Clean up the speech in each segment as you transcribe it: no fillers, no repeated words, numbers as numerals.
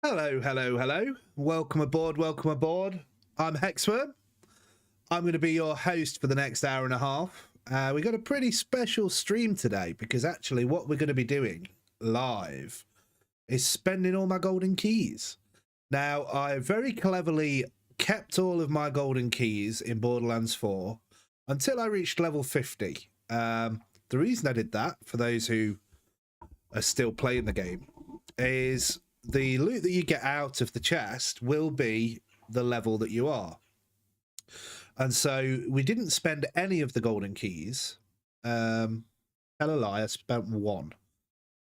Hello, hello, hello. Welcome aboard, welcome aboard. I'm HEXW0RM. I'm going to be your host for the next hour and a half. We got a pretty special stream today because actually what we're going to be doing live is spending all my golden keys. Now, I very cleverly kept all of my golden keys in Borderlands 4 until I reached level 50. The reason I did that, for those who are still playing the game, is the loot that you get out of the chest will be the level that you are. And so we didn't spend any of the golden keys. Tell a lie, I spent one.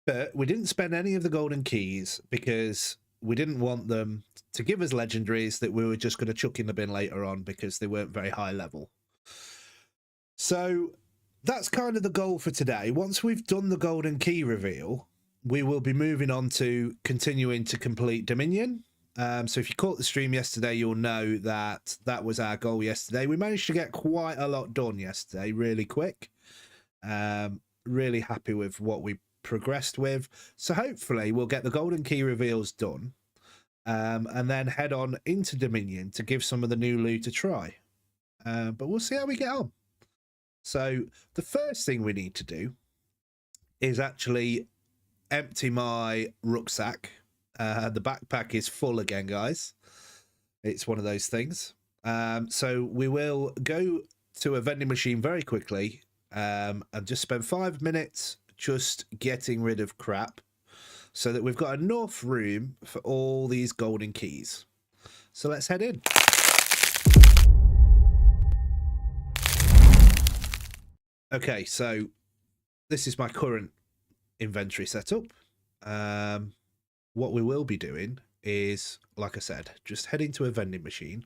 But we didn't spend any of the golden keys because we didn't want them to give us legendaries that we were just going to chuck in the bin later on because they weren't very high level. So that's kind of the goal for today. Once we've done the golden key reveal, we will be moving on to continuing to complete Dominion. So if you caught the stream yesterday, you'll know that that was our goal yesterday. We managed to get quite a lot done yesterday, really quick. Really happy with what we progressed with. So hopefully we'll get the golden key reveals done and then head on into Dominion to give some of the new loot a try. But we'll see how we get on. So the first thing we need to do is actually empty my rucksack. The backpack is full again, guys. It's one of those things. So we will go to a vending machine very quickly and just spend 5 minutes just getting rid of crap so that we've got enough room for all these golden keys. So let's head in. Okay, so this is my current inventory setup. What we will be doing is, like I said, just heading to a vending machine,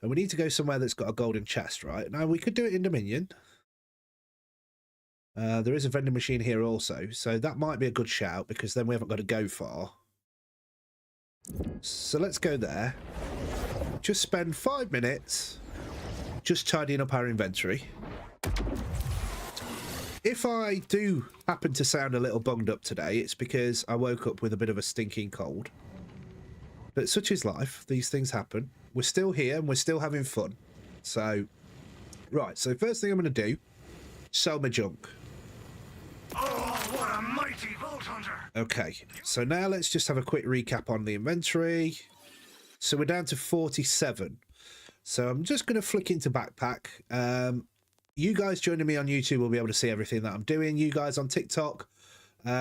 and we need to go somewhere that's got a golden chest. Right now we could do it in Dominion. There is a vending machine here also, so that might be a good shout because then we haven't got to go far. So let's go there, just spend 5 minutes just tidying up our inventory. If I do happen to sound a little bunged up today, it's because I woke up with a bit of a stinking cold. But such is life. These things happen. We're still here and we're still having fun. So, right. So first thing I'm going to do, sell my junk. Oh, what a mighty Vault Hunter! Okay. So now let's just have a quick recap on the inventory. So we're down to 47. So I'm just going to flick into backpack. You guys joining me on YouTube will be able to see everything that I'm doing. You guys on TikTok,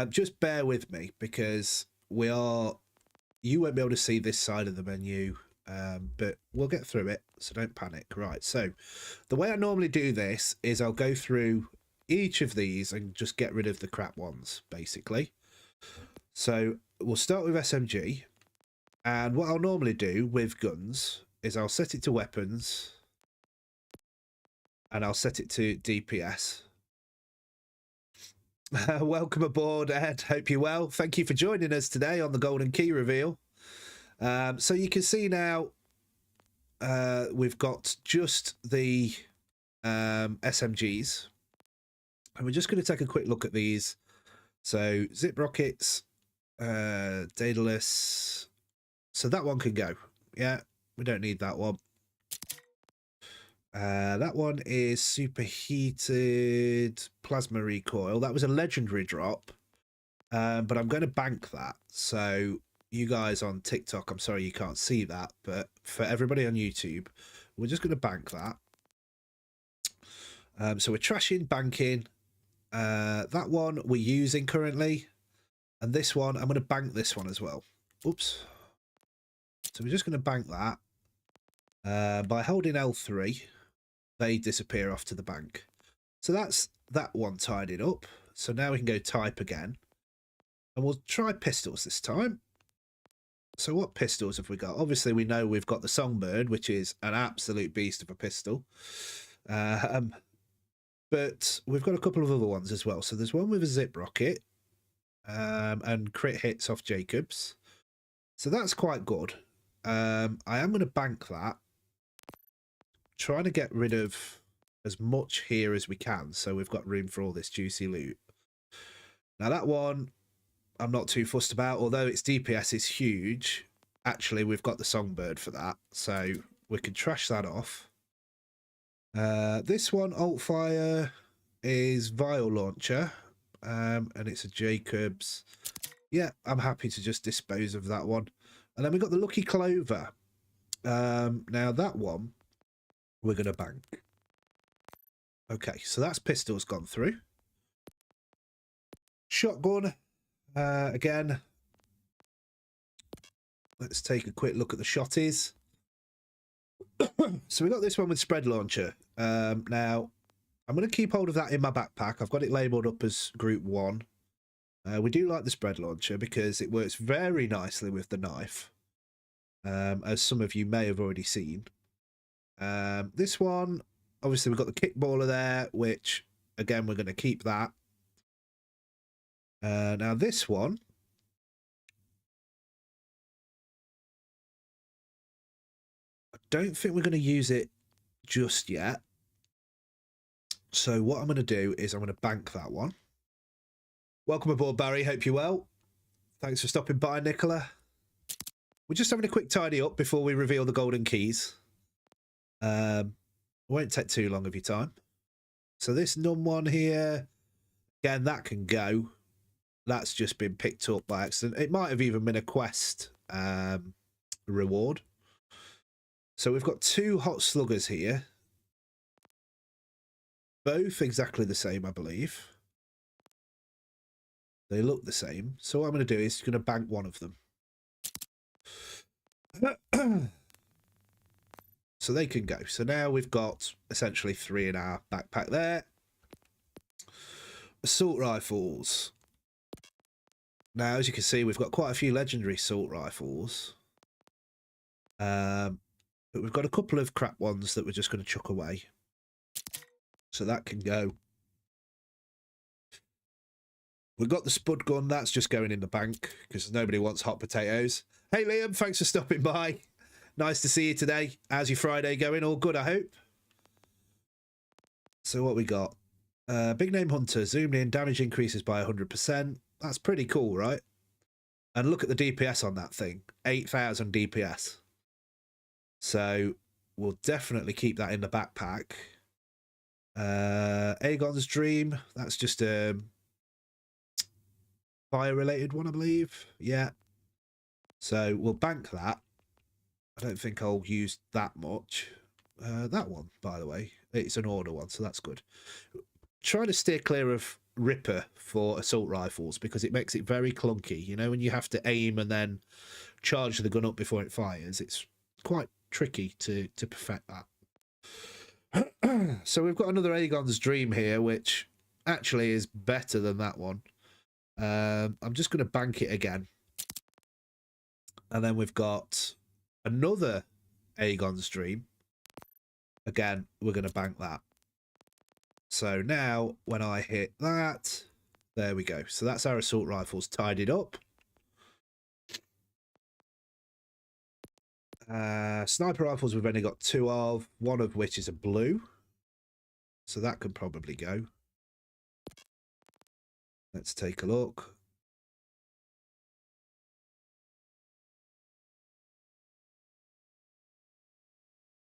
just bear with me because you won't be able to see this side of the menu, but we'll get through it, so don't panic. Right, so the way I normally do this is I'll go through each of these and just get rid of the crap ones, basically. So we'll start with SMG, and what I'll normally do with guns is I'll set it to weapons, and I'll set it to DPS. Welcome aboard, Ed. Hope you're well. Thank you for joining us today on the Golden Key reveal. So you can see now we've got just the SMGs. And we're just going to take a quick look at these. So zip rockets, Daedalus. So that one can go. Yeah, we don't need that one. That one is superheated plasma recoil. That was a legendary drop, but I'm going to bank that. So you guys on TikTok, I'm sorry you can't see that, but for everybody on YouTube, we're just going to bank that. So we're trashing, banking. That one we're using currently, and this one I'm going to bank this one as well. Oops. So we're just going to bank that by holding L3. They disappear off to the bank. So that's that one tidied up. So now we can go type again. And we'll try pistols this time. So what pistols have we got? Obviously, we know we've got the Songbird, which is an absolute beast of a pistol. But we've got a couple of other ones as well. So there's one with a zip rocket and crit hits off Jacobs. So that's quite good. I am going to bank that. Trying to get rid of as much here as we can, so we've got room for all this juicy loot. Now that one, I'm not too fussed about, although its DPS is huge. Actually, we've got the Songbird for that, so we can trash that off. This one, Alt Fire, is Vial Launcher, and it's a Jacobs. Yeah, I'm happy to just dispose of that one. And then we've got the Lucky Clover. Now that one, we're going to bank. Okay, so that's pistols gone through. Shotgun, again. Let's take a quick look at the shotties. So we got this one with spread launcher. Now, I'm going to keep hold of that in my backpack. I've got it labelled up as Group 1. We do like the spread launcher because it works very nicely with the knife, as some of you may have already seen. This one, obviously we've got the kickballer there, which, again, we're going to keep that. Now this one, I don't think we're going to use it just yet. So what I'm going to do is I'm going to bank that one. Welcome aboard, Barry. Hope you're well. Thanks for stopping by, Nicola. We're just having a quick tidy up before we reveal the golden keys. Won't take too long of your time. So this num one here, again, that can go. That's just been picked up by accident. It might have even been a quest reward. So we've got 2 hot sluggers here. Both exactly the same, I believe. They look the same. So what I'm going to do is going to bank one of them. So they can go. So now we've got essentially 3 in our backpack there. Assault rifles. Now, as you can see, we've got quite a few legendary assault rifles. But we've got a couple of crap ones that we're just going to chuck away. So that can go. We've got the spud gun. That's just going in the bank because nobody wants hot potatoes. Hey, Liam, thanks for stopping by. Nice to see you today. How's your Friday going? All good, I hope. So what we got? Big Name Hunter. Zoomed in. Damage increases by 100%. That's pretty cool, right? And look at the DPS on that thing. 8,000 DPS. So we'll definitely keep that in the backpack. Aegon's Dream. That's just a fire-related one, I believe. Yeah. So we'll bank that. I don't think I'll use that much. That one, by the way, it's an order one, so that's good. Try to steer clear of Ripper for assault rifles because it makes it very clunky. You know, when you have to aim and then charge the gun up before it fires, it's quite tricky to perfect that. So we've got another Aegon's Dream here, which actually is better than that one. I'm just going to bank it again. And then we've got another Aegon's Dream. Again, we're going to bank that. So now, when I hit that, there we go. So that's our assault rifles tidied up. Sniper rifles we've only got 2 of, one of which is a blue. So that could probably go. Let's take a look.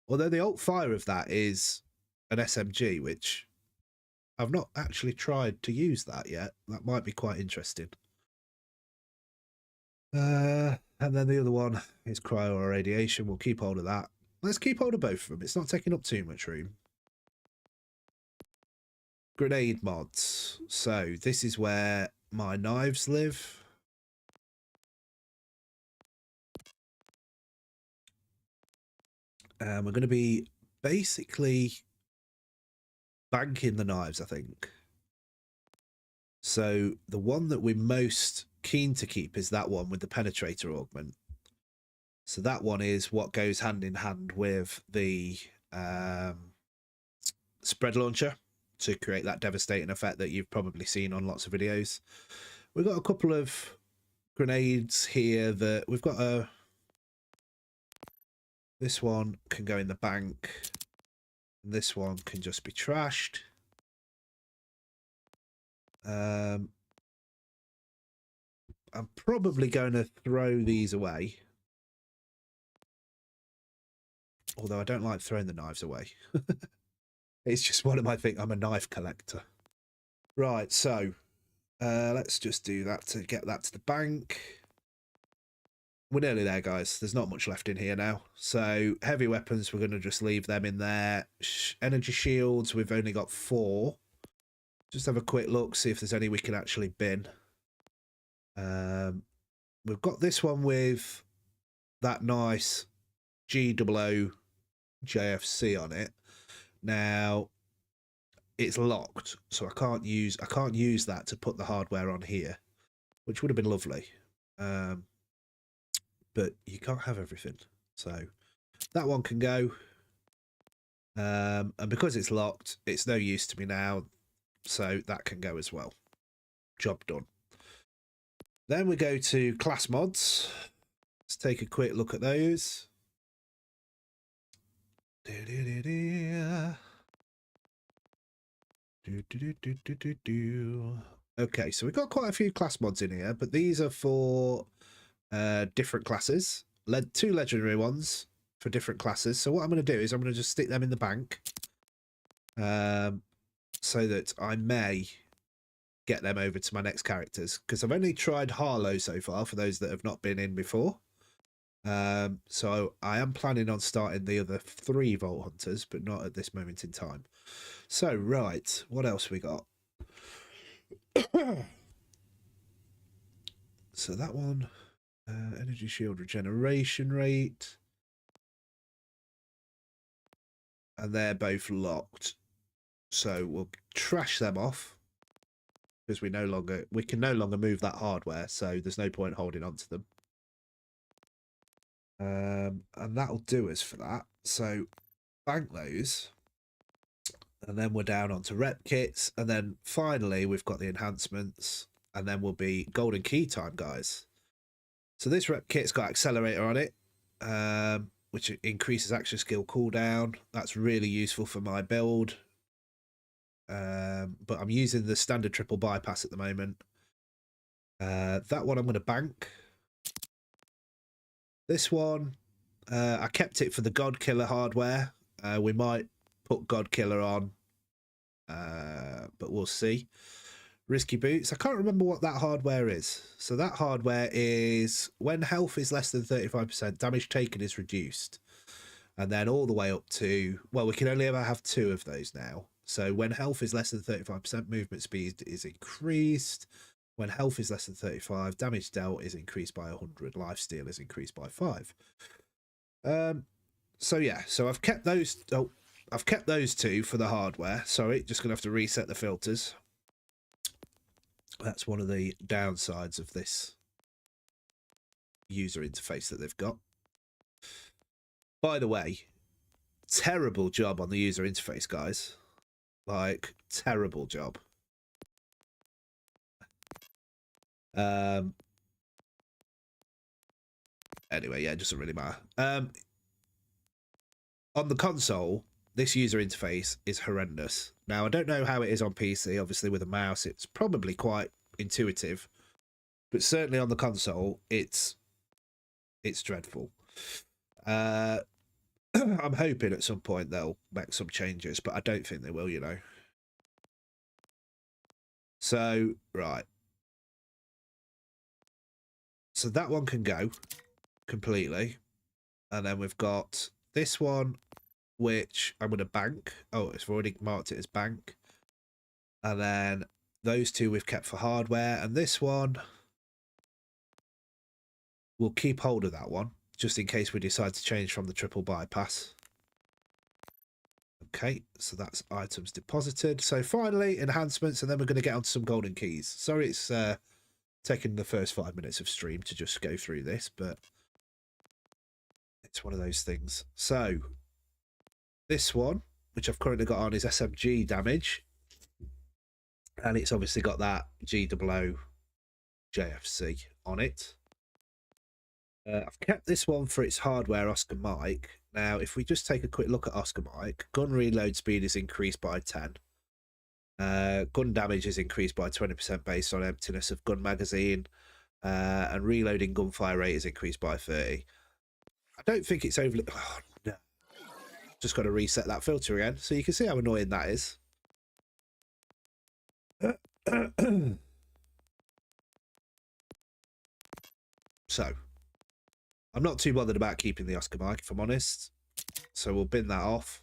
Although the alt fire of that is an SMG, which I've not actually tried to use that yet. That might be quite interesting. And then the other one is cryo or radiation. We'll keep hold of that. Let's keep hold of both of them. It's not taking up too much room. Grenade mods. So this is where my knives live. We're going to be basically banking the knives, I think. So the one that we're most keen to keep is that one with the penetrator augment. So that one is what goes hand in hand with the spread launcher to create that devastating effect that you've probably seen on lots of videos. We've got a couple of grenades here that we've got a... This one can go in the bank. And this one can just be trashed. I'm probably going to throw these away. Although I don't like throwing the knives away. It's just one of my things. I'm a knife collector. Right, so let's just do that to get that to the bank. We're nearly there, guys. There's not much left in here now. So heavy weapons, we're going to just leave them in there. Energy shields, we've only got 4. Just have a quick look, see if there's any we can actually bin. We've got this one with that nice GOO JFC on it. Now it's locked, so I can't use that to put the hardware on here, which would have been lovely. But you can't have everything, so that one can go. And because it's locked, it's no use to me now, so that can go as well. Job done. Then we go to class mods. Let's take a quick look at those. Okay, so we've got quite a few class mods in here, but these are for different classes. Two legendary ones for different classes. So what I'm going to do is I'm going to just stick them in the bank, so that I may get them over to my next characters, because I've only tried Harlow so far for those that have not been in before. So I am planning on starting the other 3 Vault Hunters, but not at this moment in time. So right, what else we got? So that one, energy shield regeneration rate, and they're both locked. So we'll trash them off, because we can no longer move that hardware, so there's no point holding on to them. And that'll do us for that. So bank those, and then we're down onto rep kits, and then finally we've got the enhancements, and then we'll be golden key time, guys. So this rep kit's got accelerator on it, which increases action skill cooldown. That's really useful for my build. But I'm using the standard triple bypass at the moment. That one I'm going to bank. This one, I kept it for the God Killer hardware. We might put God Killer on, but we'll see. Risky Boots, I can't remember what that hardware is. So that hardware is when health is less than 35%, damage taken is reduced. And then all the way up to, well, we can only ever have 2 of those now. So when health is less than 35%, movement speed is increased. When health is less than 35, damage dealt is increased by 100. Lifesteal is increased by 5. So yeah, so I've kept those. Oh, I've kept those 2 for the hardware. Sorry, just gonna have to reset the filters. That's one of the downsides of this user interface that they've got. By the way, terrible job on the user interface, guys. Like, terrible job. Anyway, yeah, it doesn't really matter. On the console, this user interface is horrendous. Now, I don't know how it is on PC. Obviously, with a mouse, it's probably quite intuitive. But certainly on the console, it's dreadful. I'm hoping at some point they'll make some changes, but I don't think they will, you know. So, right. So that one can go completely. And then we've got this one, which I'm going to bank. Oh, it's already marked it as bank. And then those 2 we've kept for hardware. And this one, we'll keep hold of that one, just in case we decide to change from the triple bypass. Okay, so that's items deposited. So finally, enhancements, and then we're going to get onto some golden keys. Sorry it's taking the first 5 minutes of stream to just go through this, but It's one of those things. So this one, which I've currently got on, is SMG damage. And it's obviously got that GOO JFC on it. I've kept this one for its hardware, Oscar Mike. Now, if we just take a quick look at Oscar Mike, gun reload speed is increased by 10. Gun damage is increased by 20% based on emptiness of gun magazine. And reloading gunfire rate is increased by 30. I don't think it's overly... Oh, no. Just got to reset that filter again, so you can see how annoying that is. So, I'm not too bothered about keeping the Oscar Mike, if I'm honest. So we'll bin that off.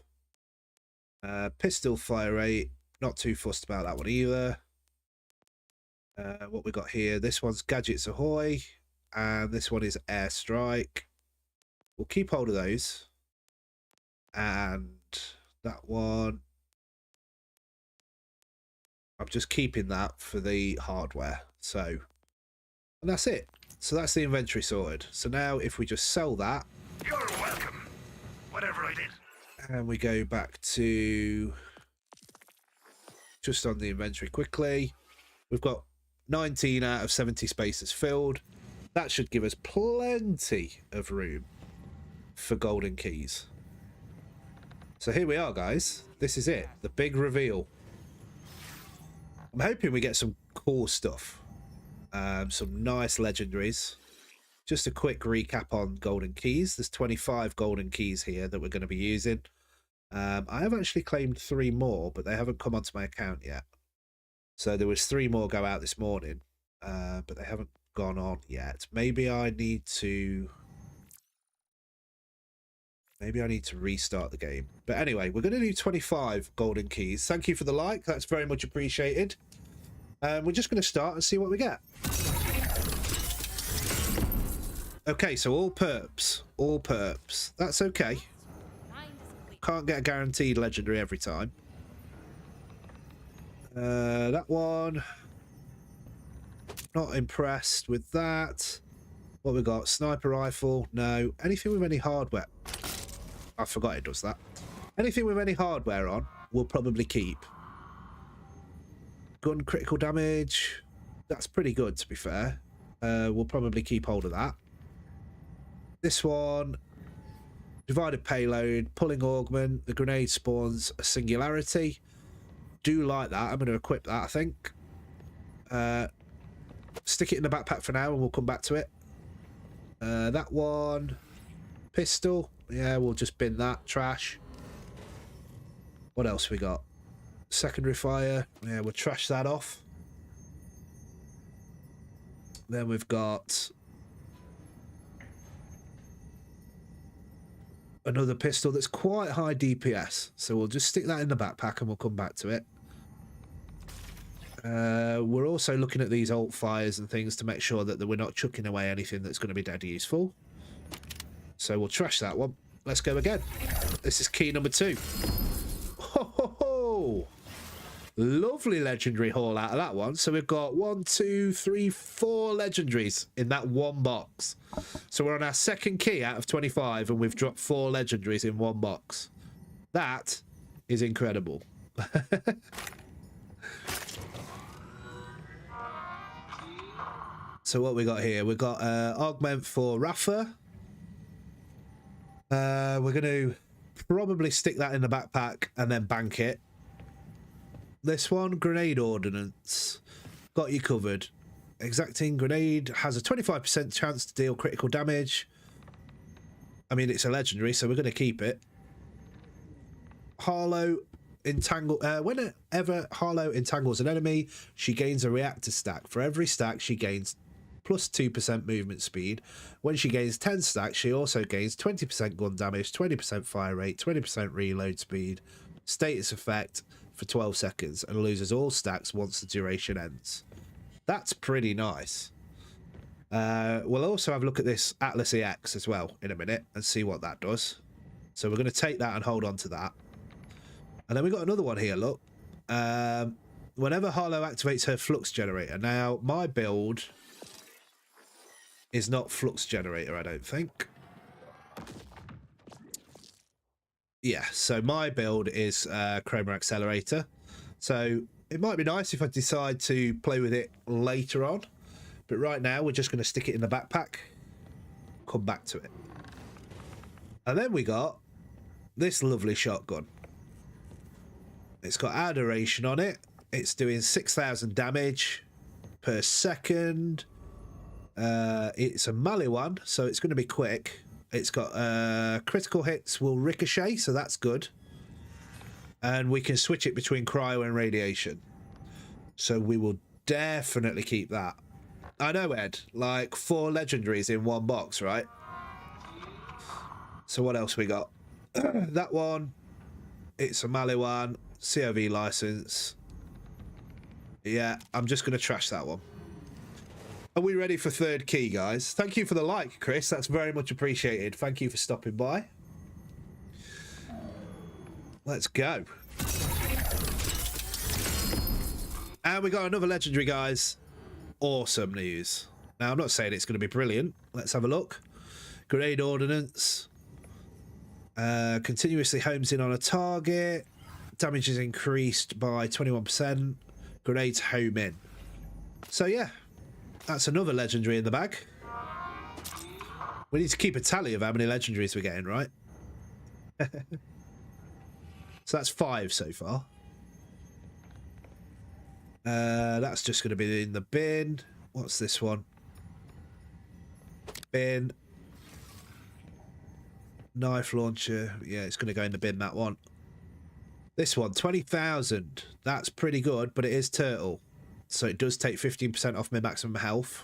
Pistol fire rate, not too fussed about that one either. What we got here, this one's Gadgets Ahoy, and this one is Airstrike. We'll keep hold of those. And that one, I'm just keeping that for the hardware. So, and that's it. So that's the inventory sorted. So now if we just sell that. You're welcome. Whatever I did. And we go back to just on the inventory quickly. We've got 19 out of 70 spaces filled. That should give us plenty of room for golden keys. So here we are, guys. This is it. The big reveal. I'm hoping we get some cool stuff. Some nice legendaries. Just a quick recap on golden keys. There's 25 golden keys here that we're going to be using. I have actually claimed 3 more, but they haven't come onto my account yet. So there was 3 more go out this morning, but they haven't gone on yet. Maybe I need to restart the game. But anyway, we're going to do 25 golden keys. Thank you for the like. That's very much appreciated. We're just going to start and see what we get. Okay, so all perps. All perps. That's okay. Can't get a guaranteed legendary every time. That one. Not impressed with that. What we got? Sniper rifle. No. Anything with any hardware. I forgot it does that. Anything with any hardware on, we'll probably keep. Gun critical damage. That's pretty good, to be fair. We'll probably keep hold of that. This one. Divided payload. Pulling augment. The grenade spawns a singularity. Do like that. I'm going to equip that, I think. Stick it in the backpack for now and we'll come back to it. That one. Pistol. Yeah, we'll just bin that. Trash. What else we got? Secondary fire. Yeah, we'll trash that off. Then we've got another pistol that's quite high DPS. So we'll just stick that in the backpack and we'll come back to it. We're also looking at these alt fires and things to make sure that we're not chucking away anything that's going to be dead useful. So we'll trash that one. Let's go again. This is key number 2. Ho, ho, ho. Lovely legendary haul out of that one. So we've got 1, 2, 3, 4 legendaries in that one box. So we're on our second key out of 25 and we've dropped 4 legendaries in one box. That is incredible. So what we got here? We've got augment for Rafa. We're going to probably stick that in the backpack and then bank it. This one, grenade ordnance. Got you covered. Exacting grenade has a 25% chance to deal critical damage. I mean, it's a legendary, so we're going to keep it. Harlow entangle. Whenever Harlow entangles an enemy, she gains a reactor stack. For every stack, she gains plus 2% movement speed. When she gains 10 stacks, she also gains 20% gun damage, 20% fire rate, 20% reload speed, status effect for 12 seconds, and loses all stacks once the duration ends. That's pretty nice. We'll also have a look at this Atlas EX as well in a minute and see what that does. So we're going to take that and hold on to that. And then we got another one here, look. Whenever Harlow activates her flux generator. Now, my build is not flux generator, I don't think. yeah, so my build is Chroma Accelerator. So it might be nice if I decide to play with it later on. But right now, we're just going to stick it in the backpack. Come back to it. And then we got this lovely shotgun. It's got adoration on it. It's doing 6,000 damage per second. It's a melee one, so it's going to be quick. It's got critical hits will ricochet, so that's good. And we can switch it between cryo and radiation. So we will definitely keep that. I know, Ed, like 4 legendaries in one box, right? So what else we got? That one, it's a melee one, COV license. Yeah, I'm just going to trash that one. Are we ready for third key, guys? Thank you for the like, Chris. That's very much appreciated. Thank you for stopping by. Let's go. And we got another legendary, guys. Awesome news. Now, I'm not saying it's going to be brilliant. Let's have a look. Grenade ordnance. Continuously homes in on a target. Damage is increased by 21%. Grenades home in. So, yeah. That's another legendary in the bag. We need to keep a tally of how many legendaries we're getting, right? So that's 5 so far. That's just going to be in the bin. What's this one? Bin. Knife launcher. Yeah, it's going to go in the bin, that one. This one, 20,000. That's pretty good, but it is turtle. So it does take 15% off my maximum health.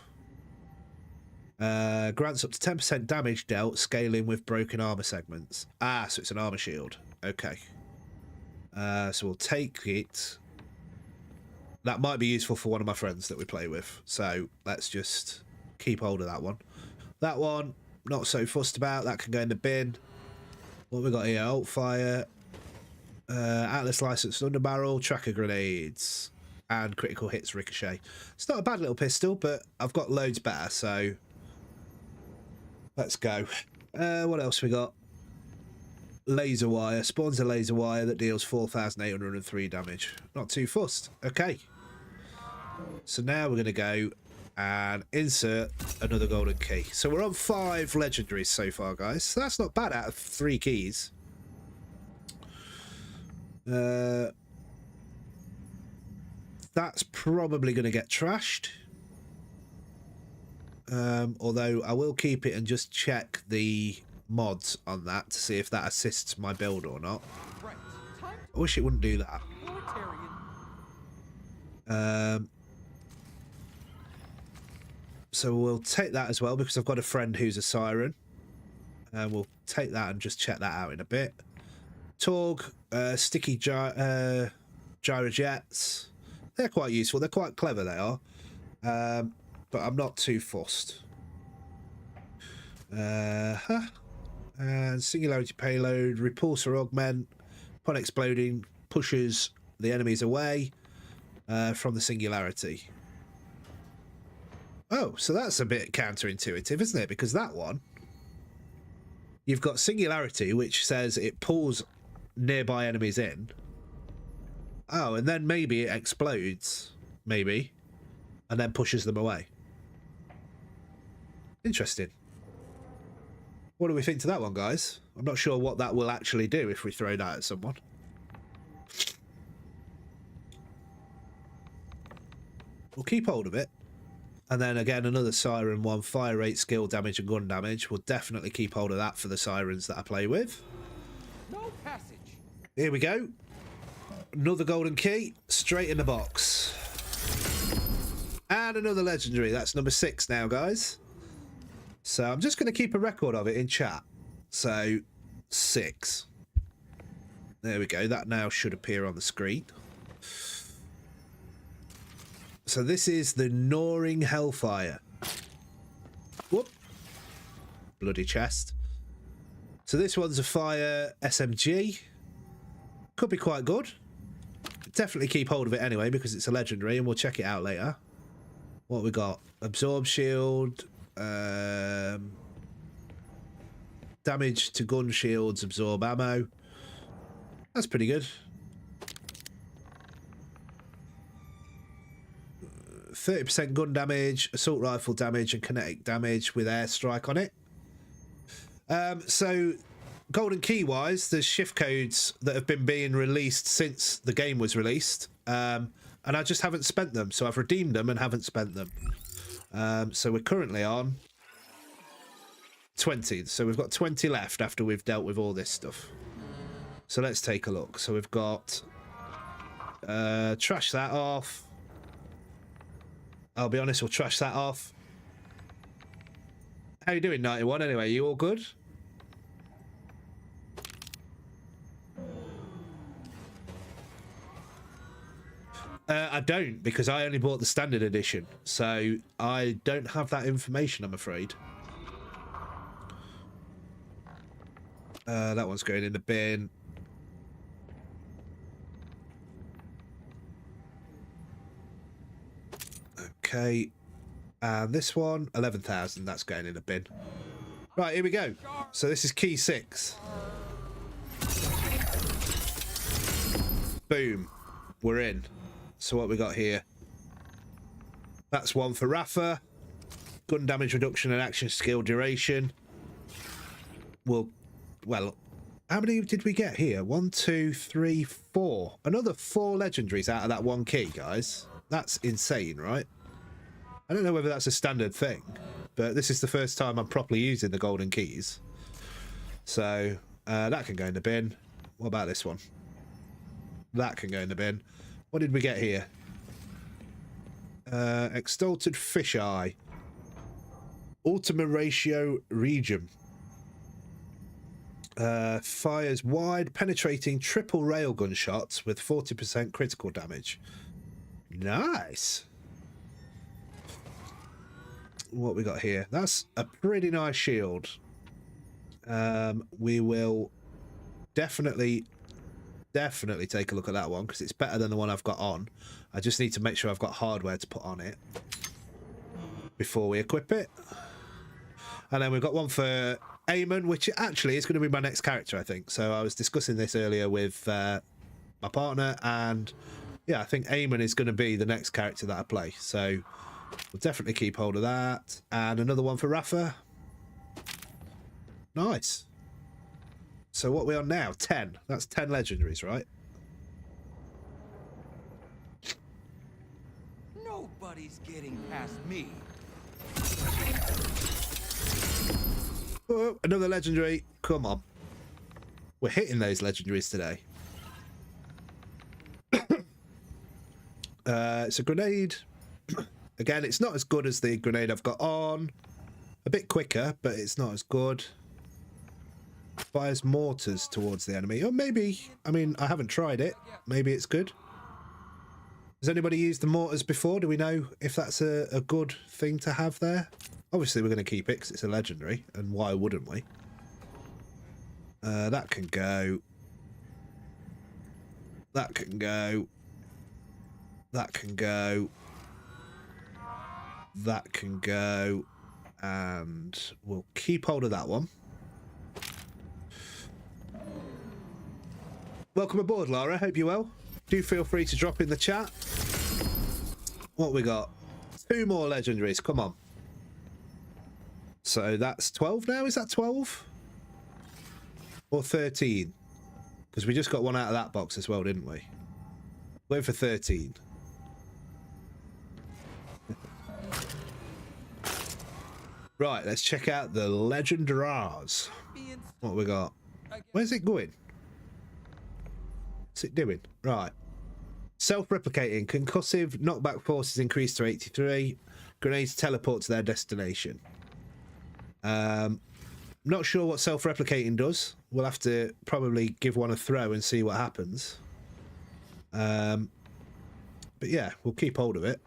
Grants up to 10% damage dealt, scaling with broken armor segments. Ah, so it's an armor shield. Okay. So we'll take it. That might be useful for one of my friends that we play with. So let's just keep hold of that one. That one, not so fussed about. That can go in the bin. What have we got here? Alt fire. Atlas licensed underbarrel. Tracker grenades. And critical hits ricochet. It's not a bad little pistol, but I've got loads better, so let's go. What else we got? Laser wire. Spawns a laser wire that deals 4,803 damage. Not too fussed. Okay. So now we're going to go and insert another golden key. So we're on 5 legendaries so far, guys. So that's not bad out of 3 keys. That's probably going to get trashed. Although I will keep it and just check the mods on that to see if that assists my build or not. Right. I wish it wouldn't do that. So we'll take that as well because I've got a friend who's a siren. And we'll take that and just check that out in a bit. Torg, sticky gyrojets. They're quite useful. They're quite clever, they are. But I'm not too fussed. And singularity payload, repulsor augment. Upon exploding, pushes the enemies away from the singularity. Oh, so that's a bit counterintuitive, isn't it? Because that one, you've got singularity, which says it pulls nearby enemies in. Oh, and then maybe it explodes, maybe, and then pushes them away. Interesting. What do we think to that one, guys? I'm not sure what that will actually do if we throw that at someone. We'll keep hold of it. And then again, another siren one, fire rate, skill damage, and gun damage. We'll definitely keep hold of that for the sirens that I play with. No passage. Here we go. Another golden key, straight in the box. And another legendary. That's number 6 now, guys. So I'm just going to keep a record of it in chat. So 6. There we go. That now should appear on the screen. So this is the Gnawing Hellfire. Whoop. Bloody chest. So this one's a fire SMG. Could be quite good. Definitely keep hold of it anyway because it's a legendary and we'll check it out later. What we got? Absorb shield. Damage to gun shields, absorb ammo. That's pretty good. 30% gun damage, assault rifle damage, and kinetic damage with airstrike on it. So golden key wise, there's shift codes that have been being released since the game was released, and I just haven't spent them. So I've redeemed them and haven't spent them. So we're currently on 20. So we've got 20 left after we've dealt with all this stuff. So let's take a look. So we've got trash that off. I'll be honest, we'll trash that off. How you doing, 91? Anyway, you all good? I don't, because I only bought the standard edition, so I don't have that information, I'm afraid. That one's going in the bin. Okay, and this one, 11,000, that's going in the bin. Right, here we go. So this is key 6. Boom, we're in. So what we got here? That's one for Rafa. Gun damage reduction and action skill duration. Well, how many did we get here? 1, 2, 3, 4. Another 4 legendaries out of that one key, guys. That's insane, right? I don't know whether that's a standard thing, but this is the first time I'm properly using the golden keys. So that can go in the bin. What about this one? That can go in the bin. What did we get here? Exalted Fisheye. Ultima Ratio Regime. Fires wide, penetrating triple railgun shots with 40% critical damage. Nice. What we got here? That's a pretty nice shield. We will definitely take a look at that one because it's better than the one I've got on. I just need to make sure I've got hardware to put on it before we equip it. And then we've got one for Eamon, which actually is going to be my next character, I think. So I was discussing this earlier with my partner, and yeah, I think Eamon is going to be the next character that I play. So we'll definitely keep hold of that. And another one for Rafa. Nice. So what are we on now? 10. That's 10 legendaries, right? Nobody's getting past me. Oh, another legendary. Come on. We're hitting those legendaries today. It's a grenade. Again, it's not as good as the grenade I've got on. A bit quicker, but it's not as good. Fires mortars towards the enemy. Or maybe, I mean, I haven't tried it. Maybe it's good. Has anybody used the mortars before? Do we know if that's a good thing to have there? Obviously, we're going to keep it because it's a legendary. And why wouldn't we? That can go. That can go. That can go. That can go. And we'll keep hold of that one. Welcome aboard, Lara. Hope you're well. Do feel free to drop in the chat. What we got? 2 more legendaries. Come on. So that's 12 now. Is that 12? Or 13? Because we just got one out of that box as well, didn't we? Wait for 13. Right, let's check out the Legendaries. What we got? Where's it going? What's it doing? Right. Self-replicating. Concussive knockback forces increased to 83. Grenades teleport to their destination. Not sure what self-replicating does. We'll have to probably give one a throw and see what happens. But yeah, we'll keep hold of it.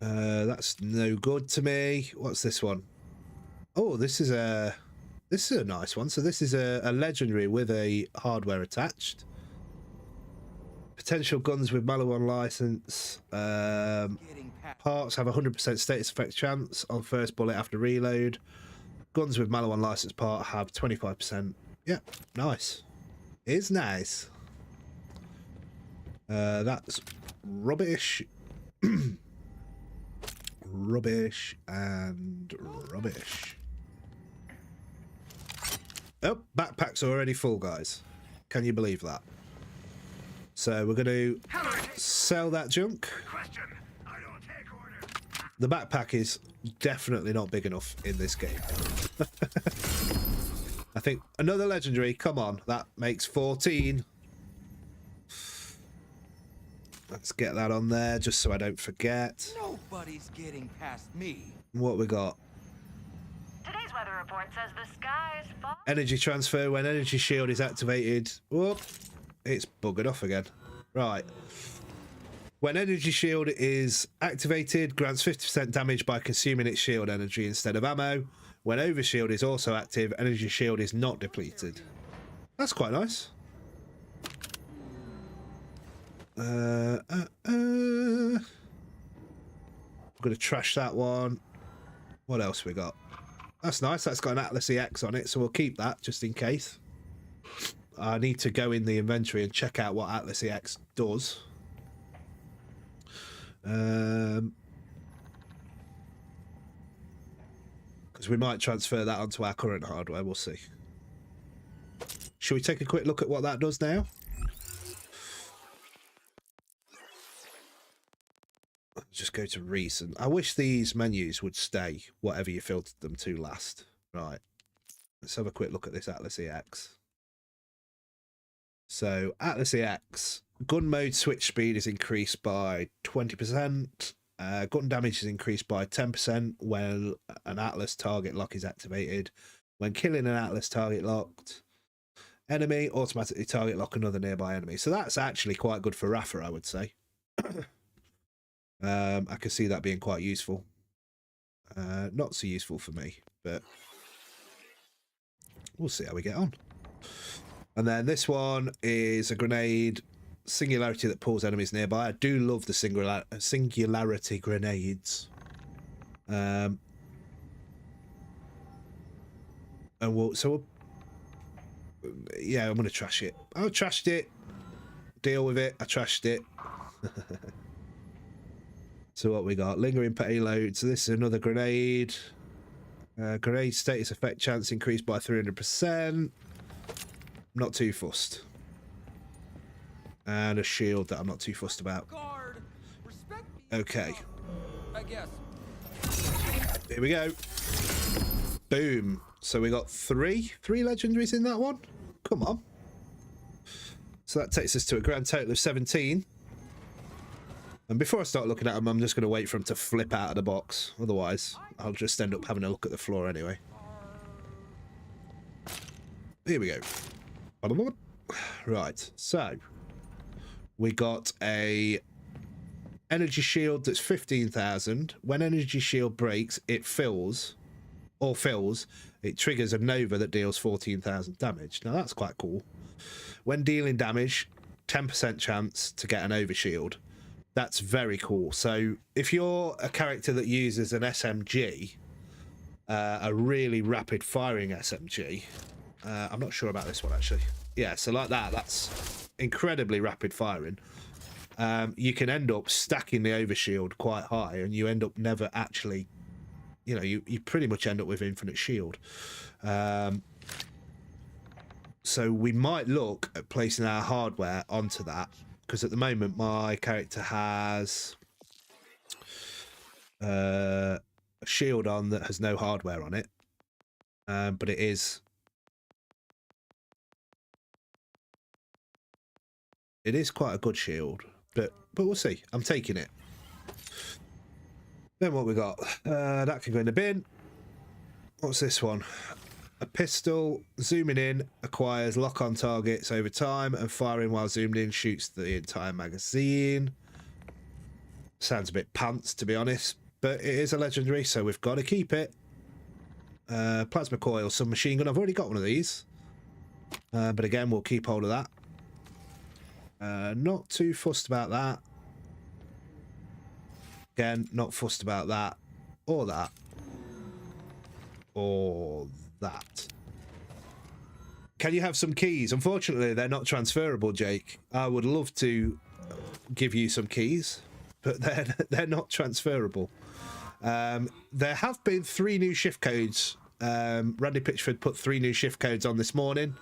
That's no good to me. What's this one? Oh, this is a nice one. So this is a legendary with a hardware attached. Potential guns with Maliwan license. Parts have 100% status effect chance on first bullet after reload. Guns with Malo on license part have 25%. Yeah, nice. It's nice. That's rubbish. Rubbish and rubbish. Oh, backpack's already full, guys. Can you believe that? So we're going to sell that junk. Question. I don't take orders. The backpack is definitely not big enough in this game. I think another legendary. Come on, that makes 14. Let's get that on there just so I don't forget. Nobody's getting past me. What we got? Today's weather report says the sky is falling. Energy transfer. When energy shield is activated. Whoop. It's buggered off again. Right. When energy shield is activated, grants 50% damage by consuming its shield energy instead of ammo. When overshield is also active, energy shield is not depleted. That's quite nice. I'm going to trash that one. What else we got? That's nice. That's got an Atlas EX on it, so we'll keep that just in case. I need to go in the inventory and check out what Atlas EX does. Because we might transfer that onto our current hardware. We'll see. Shall we take a quick look at what that does now? Just go to recent. I wish these menus would stay, whatever you filtered them to last. Right. Let's have a quick look at this Atlas EX. So, Atlas EX, gun mode switch speed is increased by 20%. Gun damage is increased by 10% when an Atlas target lock is activated. When killing an Atlas target locked enemy, automatically target lock another nearby enemy. So that's actually quite good for Rafa, I would say. I can see that being quite useful. Not so useful for me, but we'll see how we get on. And then this one is a grenade singularity that pulls enemies nearby. I do love the singularity grenades. And yeah, I'm going to trash it. I trashed it. Deal with it. I trashed it. So what we got? Lingering payload. So this is another grenade. Grenade status effect chance increased by 300%. Not too fussed. And a shield that I'm not too fussed about. Guard, respect me. Okay. I guess. Here we go. Boom. So we got three legendaries in that one. Come on. So that takes us to a grand total of 17. And before I start looking at them, I'm just going to wait for them to flip out of the box. Otherwise, I'll just end up having a look at the floor anyway. Here we go. Right, so we got a energy shield that's 15,000. When energy shield breaks, it fills, it triggers a nova that deals 14,000 damage. Now that's quite cool. When dealing damage, 10% chance to get an overshield. That's very cool. So if you're a character that uses an SMG, a really rapid firing SMG, I'm not sure about this one actually. Yeah, so like that, that's incredibly rapid firing. You can end up stacking the overshield quite high, and you end up never actually, you know, you pretty much end up with infinite shield. So we might look at placing our hardware onto that, because at the moment my character has a shield on that has no hardware on it, but it is quite a good shield, but we'll see. I'm taking it. Then what we got? That can go in the bin. What's this one? A pistol. Zooming in acquires lock on targets over time, and firing while zoomed in shoots the entire magazine. Sounds a bit pants, to be honest, but it is a legendary, so we've got to keep it. Plasma coil, submachine gun. I've already got one of these, but again, we'll keep hold of that. Not too fussed about that. Again, not fussed about that or that. or that. Can you have some keys? Unfortunately, they're not transferable, Jake. I would love to give you some keys, but they're not transferable. There have been 3 new shift codes. Randy Pitchford put 3 new shift codes on this morning.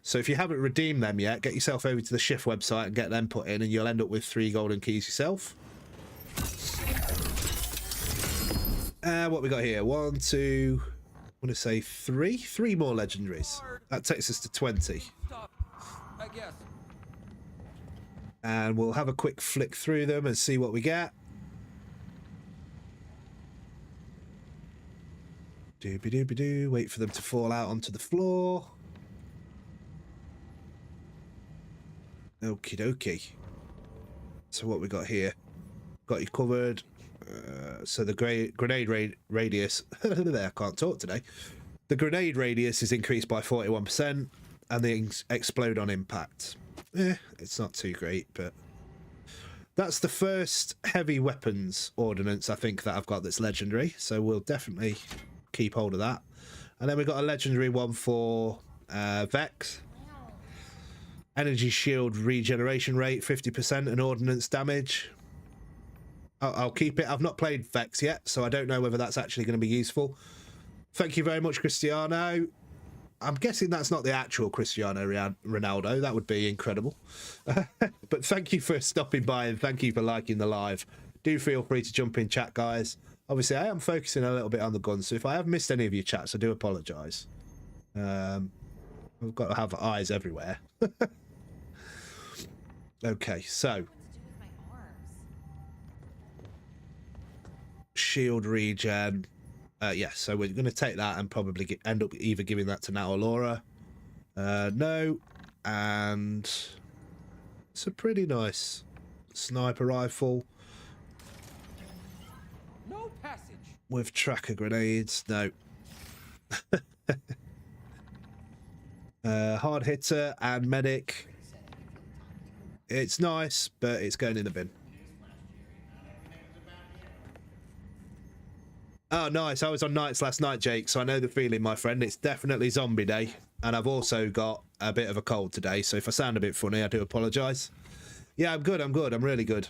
So if you haven't redeemed them yet, get yourself over to the shift website and get them put in, and you'll end up with 3 golden keys yourself. What we got here? 1, 2, I want to say 3 more legendaries. That takes us to 20. Stop. I guess. And we'll have a quick flick through them and see what we get. Doobie-doobie-doo. Wait for them to fall out onto the floor. Okie dokie. So what we got here? Got you covered. So the grenade radius... I can't talk today. The grenade radius is increased by 41%, and they explode on impact. It's not too great, but... That's the first heavy weapons ordnance, I think, that I've got that's legendary. So we'll definitely keep hold of that. And then we've got a legendary one for Vex. Energy shield regeneration rate, 50%, and ordnance damage. I'll keep it. I've not played Vex yet, so I don't know whether that's actually going to be useful. Thank you very much, Cristiano. I'm guessing that's not the actual Cristiano Ronaldo. That would be incredible. But thank you for stopping by, and thank you for liking the live. Do feel free to jump in chat, guys. Obviously, I am focusing a little bit on the guns, so if I have missed any of your chats, I do apologise. I've got to have eyes everywhere. Okay, so... shield regen. Yeah, so we're going to take that and probably end up either giving that to Nat or Laura. No. And it's a pretty nice sniper rifle. No passage. With tracker grenades. No. Hard hitter and medic. It's nice, but it's going in the bin. Oh, nice. I was on nights last night, Jake, so I know the feeling, my friend. It's definitely zombie day, and I've also got a bit of a cold today, so if I sound a bit funny, I do apologise. Yeah, I'm good. I'm really good.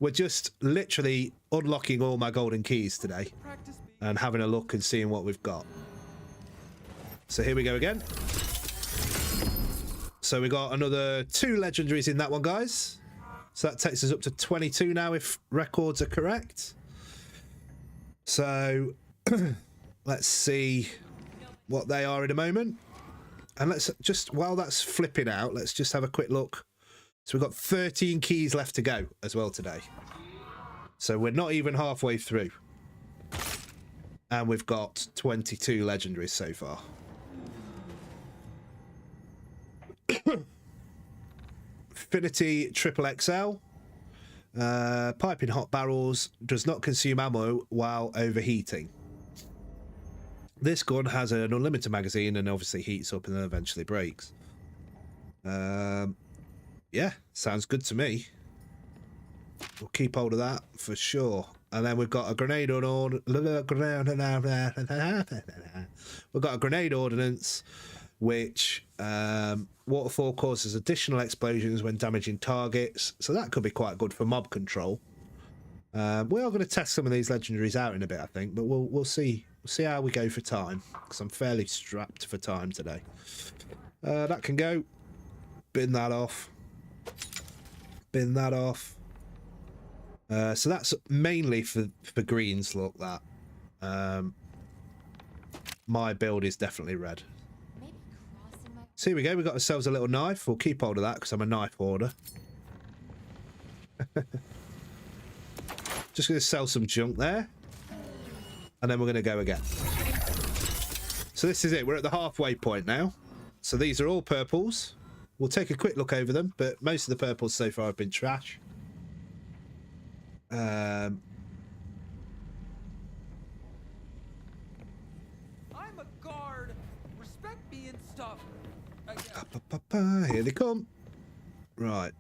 We're just literally unlocking all my golden keys today and having a look and seeing what we've got. So here we go again. So we got another 2 legendaries in that one, guys. So that takes us up to 22 now, if records are correct. So let's see what they are in a moment. And let's just, while that's flipping out, let's just have a quick look. So we've got 13 keys left to go as well today. So we're not even halfway through. And we've got 22 legendaries so far. Affinity Triple XL. Piping hot barrels, does not consume ammo while overheating. This gun has an unlimited magazine and obviously heats up and then eventually breaks. Yeah, sounds good to me. We'll keep hold of that for sure. And then we've got a grenade on. We've got a grenade ordnance, which waterfall causes additional explosions when damaging targets, so that could be quite good for mob control. We are going to test some of these legendaries out in a bit, I think, but we'll see. We'll see how we go for time, because I'm fairly strapped for time today. That can go. Bin that off. Bin that off. So that's mainly for greens. Look, that. My build is definitely red. So here we go, we've got ourselves a little knife. We'll keep hold of that because I'm a knife hoarder. Just going to sell some junk there. And then we're going to go again. So this is it. We're at the halfway point now. So these are all purples. We'll take a quick look over them, but most of the purples so far have been trash. I'm a guard. Respect me and stuff. Here they come. Right.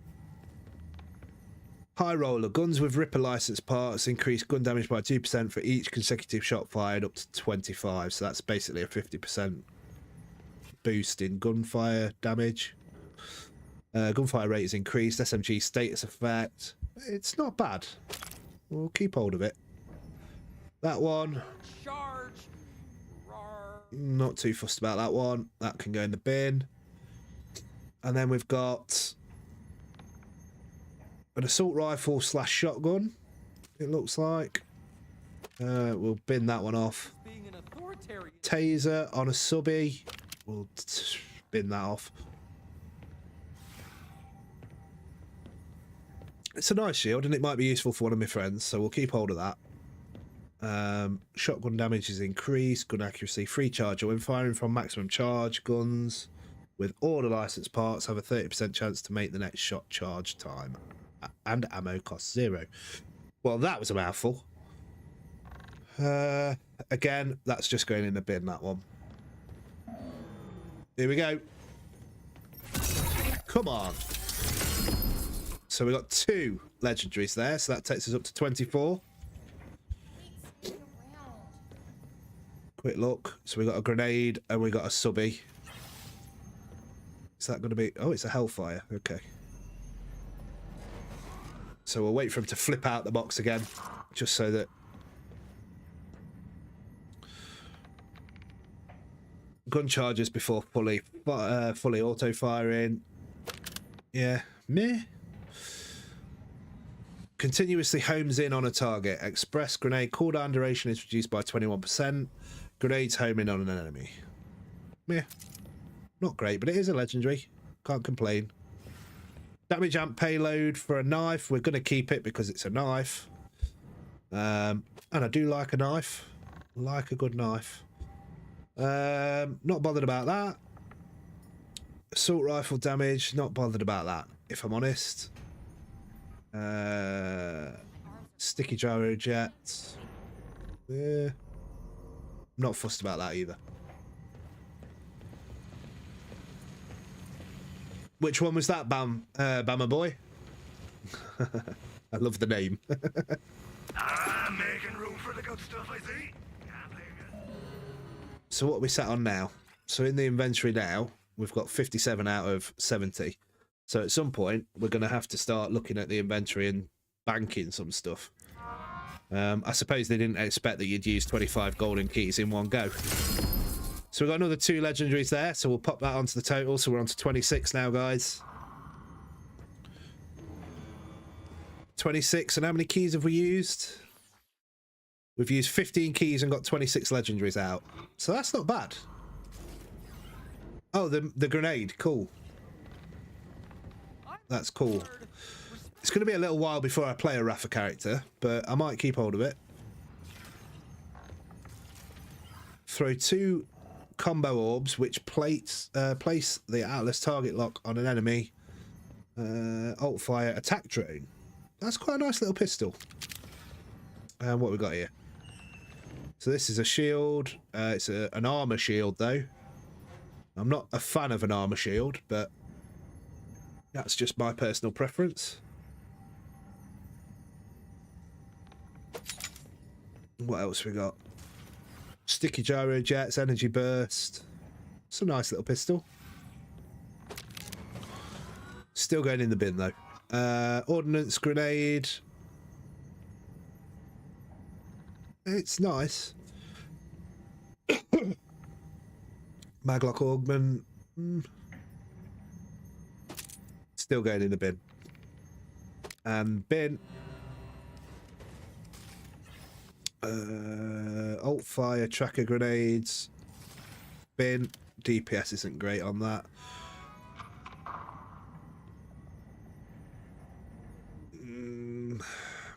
High roller. Guns with Ripper license parts increase gun damage by 2% for each consecutive shot fired up to 25. So that's basically a 50% boost in gunfire damage. Gunfire rate is increased. SMG status effect. It's not bad. We'll keep hold of it. That one. Charge. Roar. Not too fussed about that one. That can go in the bin. And then we've got an assault rifle / shotgun, it looks like. We'll bin that one off. Being an authoritarian. Taser on a subby. We'll bin that off. It's a nice shield, and it might be useful for one of my friends, so we'll keep hold of that. Shotgun damage is increased. Gun accuracy. Free charger. When firing from maximum charge, guns with order license parts have a 30% chance to make the next shot charge time. And ammo costs 0. Well, that was a mouthful. Again, that's just going in the bin, that one. Here we go. Come on. So we got 2 legendaries there, so that takes us up to 24. Quick look. So we got a grenade and we got a subby. Is that going to be... Oh, it's a Hellfire. Okay. So we'll wait for him to flip out the box again, just so that... Gun charges before fully auto-firing. Yeah. Meh. Continuously homes in on a target. Express grenade cooldown duration is reduced by 21%. Grenades home in on an enemy. Meh. Not great, but it is a legendary. Can't complain. Damage amp payload for a knife. We're going to keep it because it's a knife. And I do like a knife. Like a good knife. Not bothered about that. Assault rifle damage. Not bothered about that, if I'm honest. Sticky gyro jet. Yeah. Not fussed about that either. Which one was that, Bama boy? I love the name. I'm making room for the good stuff, I see. So what are we sat on now? So in the inventory now, we've got 57 out of 70. So at some point, we're going to have to start looking at the inventory and banking some stuff. I suppose they didn't expect that you'd use 25 golden keys in one go. So we've got another 2 legendaries there, so we'll pop that onto the total. So we're on to 26 now, guys. 26, and how many keys have we used? We've used 15 keys and got 26 legendaries out. So that's not bad. Oh, the grenade, cool. That's cool. It's going to be a little while before I play a Rafa character, but I might keep hold of it. Throw 2 combo orbs, which place the Atlas target lock on an enemy. Alt fire attack drone. That's quite a nice little pistol. And what we got here? So this is a shield. It's an armor shield, though. I'm not a fan of an armor shield, but that's just my personal preference. What else we got? Sticky gyro jets, energy burst. It's a nice little pistol. Still going in the bin though. Ordnance grenade. It's nice. Maglock augment. Still going in the bin. And bin. Alt fire tracker grenades. Bin. DPS isn't great on that.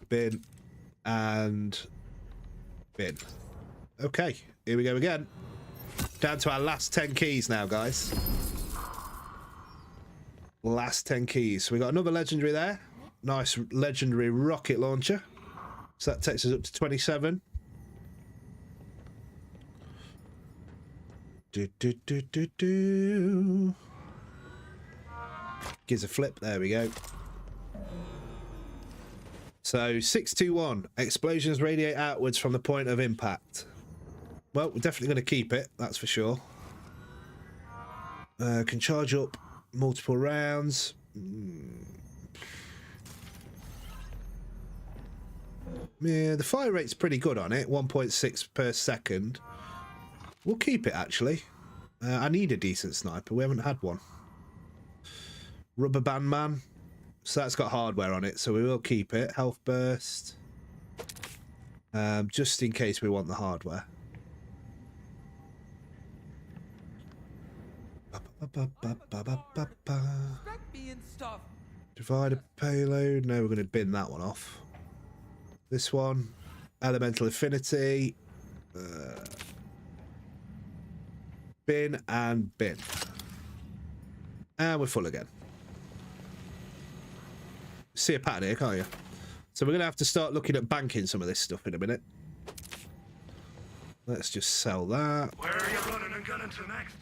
Bin. And bin. Okay, here we go again. Down to our last 10 keys now, guys. Last 10 keys. So we got another legendary there. Nice legendary rocket launcher. So that takes us up to 27. Gives a flip. There we go. So 621, explosions radiate outwards from the point of impact. Well, we're definitely going to keep it, that's for sure. Can charge up multiple rounds. Yeah, the fire rate's pretty good on it, 1.6 per second. We'll keep it, actually. I need a decent sniper. We haven't had one. Rubber band man. So that's got hardware on it, so we will keep it. Health burst. Just in case we want the hardware. Respect me and stuff. Divider payload. No, we're going to bin that one off. This one. Elemental affinity. Bin and bin. And we're full again. See a pattern here, can't you? So we're going to have to start looking at banking some of this stuff in a minute. Let's just sell that. Where are you running and gunning to next?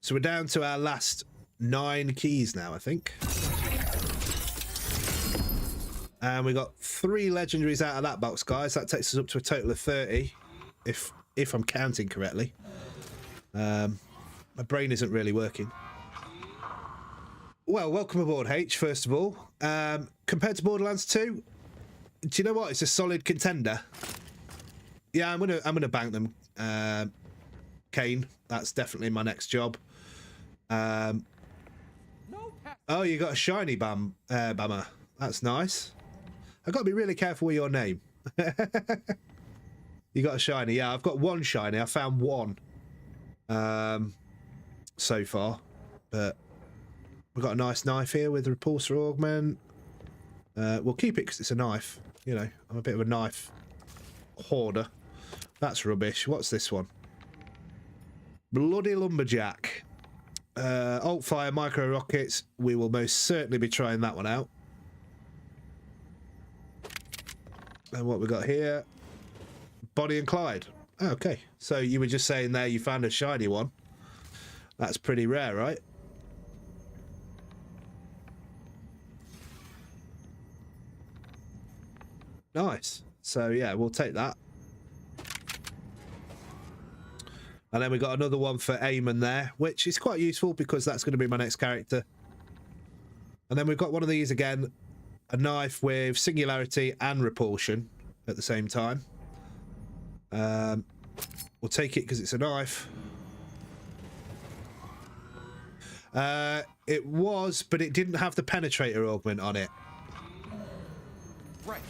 So we're down to our last 9 keys now, I think. And we got 3 legendaries out of that box, guys. That takes us up to a total of 30, if I'm counting correctly. My brain isn't really working. Well, welcome aboard, H, first of all. Compared to Borderlands 2, do you know what? It's a solid contender. Yeah, I'm gonna bank them. Kane, that's definitely my next job. Oh, you got a shiny bammer. That's nice. I've got to be really careful with your name. You got a shiny. Yeah, I've got 1 shiny. I found 1 so far, but we've got a nice knife here with repulsor augment. We'll keep it because it's a knife. You know, I'm a bit of a knife hoarder. That's rubbish. What's this one? Bloody lumberjack. Alt fire micro rockets. We will most certainly be trying that one out. And what we got here? Bonnie and Clyde. Oh, okay, so you were just saying there you found a shiny one. That's pretty rare, right? Nice. So yeah, we'll take that. And then we got another one for Eamon there, which is quite useful because that's going to be my next character. And then we've got one of these again, a knife with singularity and repulsion at the same time. We'll take it because it's a knife. It was, but it didn't have the penetrator augment on it. Right.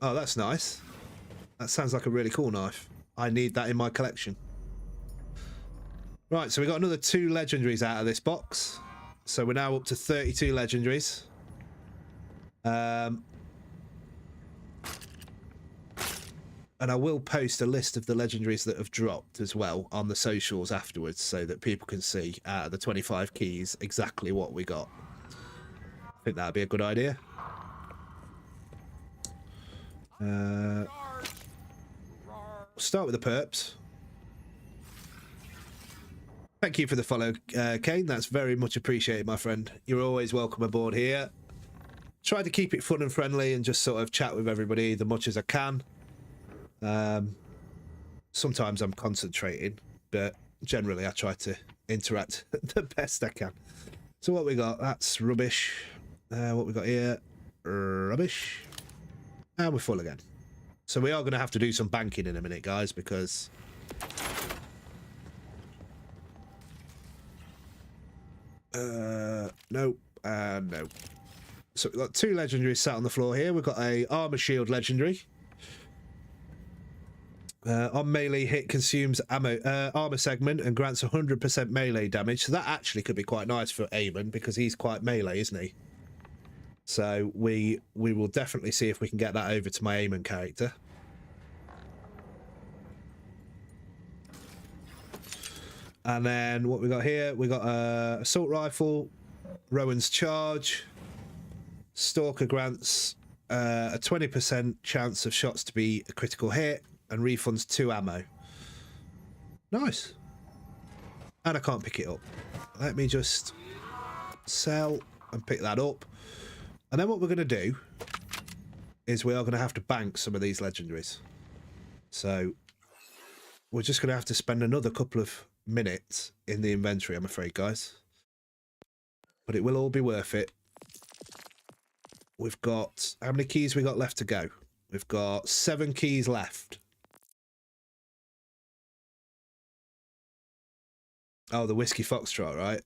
Oh, that's nice. That sounds like a really cool knife. I need that in my collection. Right, so we got another 2 legendaries out of this box. So we're now up to 32 legendaries. And I will post a list of the legendaries that have dropped as well on the socials afterwards so that people can see out of the 25 keys exactly what we got. I think that'd be a good idea. Start with the perps. Thank you for the follow, Kane. That's very much appreciated, my friend. You're always welcome aboard here. Try to keep it fun and friendly and just sort of chat with everybody as much as I can. Sometimes I'm concentrating, but generally I try to interact the best I can. So what we got? That's rubbish. What we got here? Rubbish. And we're full again. So we are going to have to do some banking in a minute, guys, because nope, no. So we've got 2 legendaries sat on the floor here. We've got a armor shield legendary. On melee hit consumes armor segment and grants 100% melee damage. So that actually could be quite nice for Eamon because he's quite melee, isn't he? So we will definitely see if we can get that over to my Eamon character. And then what we got here, we got a assault rifle, Rowan's charge, Stalker grants a 20% chance of shots to be a critical hit and refunds 2 ammo. Nice. And I can't pick it up. Let me just sell and pick that up. And then what we're going to do is we are going to have to bank some of these legendaries. So we're just going to have to spend another couple of minutes in the inventory, I'm afraid, guys. But it will all be worth it. We've got... How many keys we got left to go? We've got 7 keys left. Oh, the Whiskey Foxtrot, right?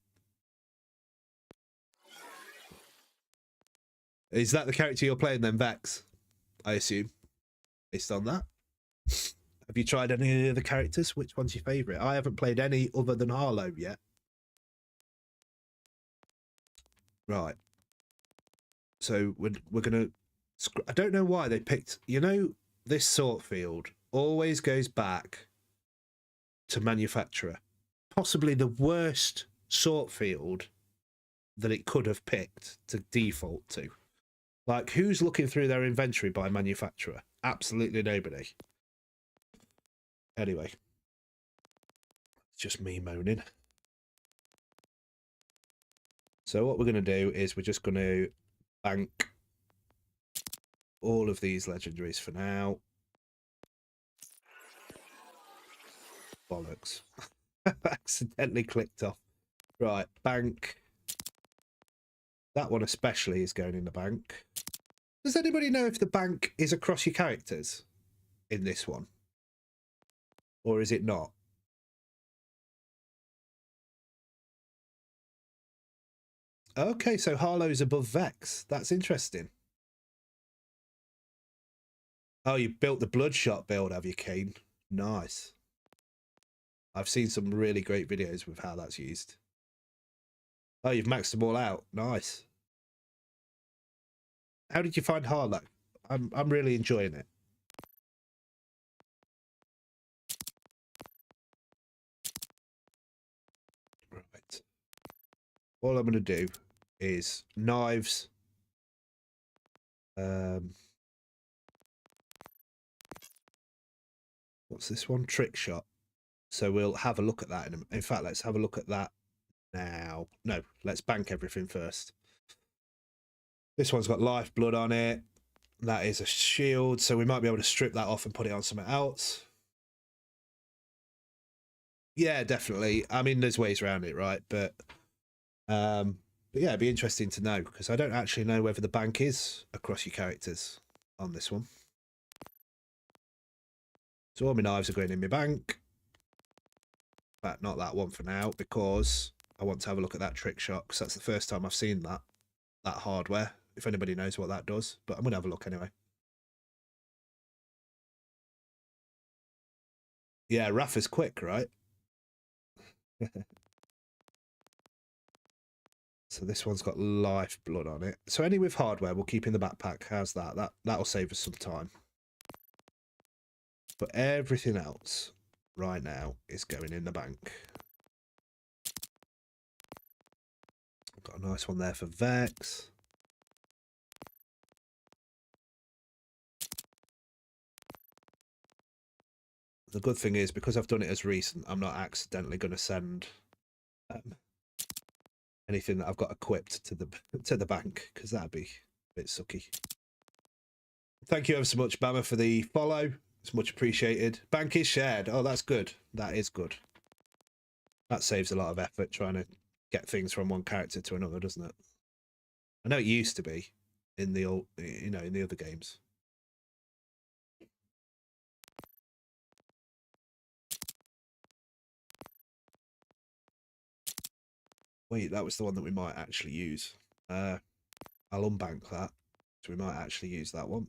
Is that the character you're playing then, Vex? I assume. Based on that. Have you tried any of the other characters? Which one's your favourite? I haven't played any other than Harlow yet. Right. So we're going to... I don't know why they picked... You know, this sort field always goes back to manufacturer. Possibly the worst sort field that it could have picked to default to. Like, who's looking through their inventory by manufacturer? Absolutely nobody. Anyway. It's just me moaning. So what we're going to do is we're just going to bank all of these legendaries for now. Bollocks. Accidentally clicked off. Right, bank. That one especially is going in the bank. Does anybody know if the bank is across your characters in this one? Or is it not? Okay, so Harlow's above Vex. That's interesting. Oh, you built the Bloodshot build, have you, Kane? Nice. I've seen some really great videos with how that's used. Oh, you've maxed them all out. Nice. How did you find Harlow? I'm really enjoying it. Right. All I'm going to do is knives. What's this one? Trick shot. So we'll have a look at that. In fact, let's have a look at that now. No, let's bank everything first. This one's got lifeblood on it. That is a shield, so we might be able to strip that off and put it on something else. Yeah, definitely. I mean, there's ways around it, right? But yeah, it'd be interesting to know, because I don't actually know whether the bank is across your characters on this one. So all my knives are going in my bank. But not that one for now, because I want to have a look at that trick shot, because that's the first time I've seen that hardware, if anybody knows what that does. But I'm going to have a look anyway. Yeah, Rafa's quick, right? So this one's got lifeblood on it. So any with hardware we'll keep in the backpack. How's that? That'll save us some time. But everything else right now is going in the bank. Got a nice one there for Vex. The good thing is, because I've done it as recent, I'm not accidentally going to send anything that I've got equipped to the bank, because that'd be a bit sucky. Thank you ever so much, Bama, for the follow. It's much appreciated. Bank is shared. Oh, that's good. That is good. That saves a lot of effort trying to get things from one character to another, doesn't it? I know it used to be in the old, you know, in the other games. Wait, that was the one that we might actually use. I'll unbank that. So we might actually use that one.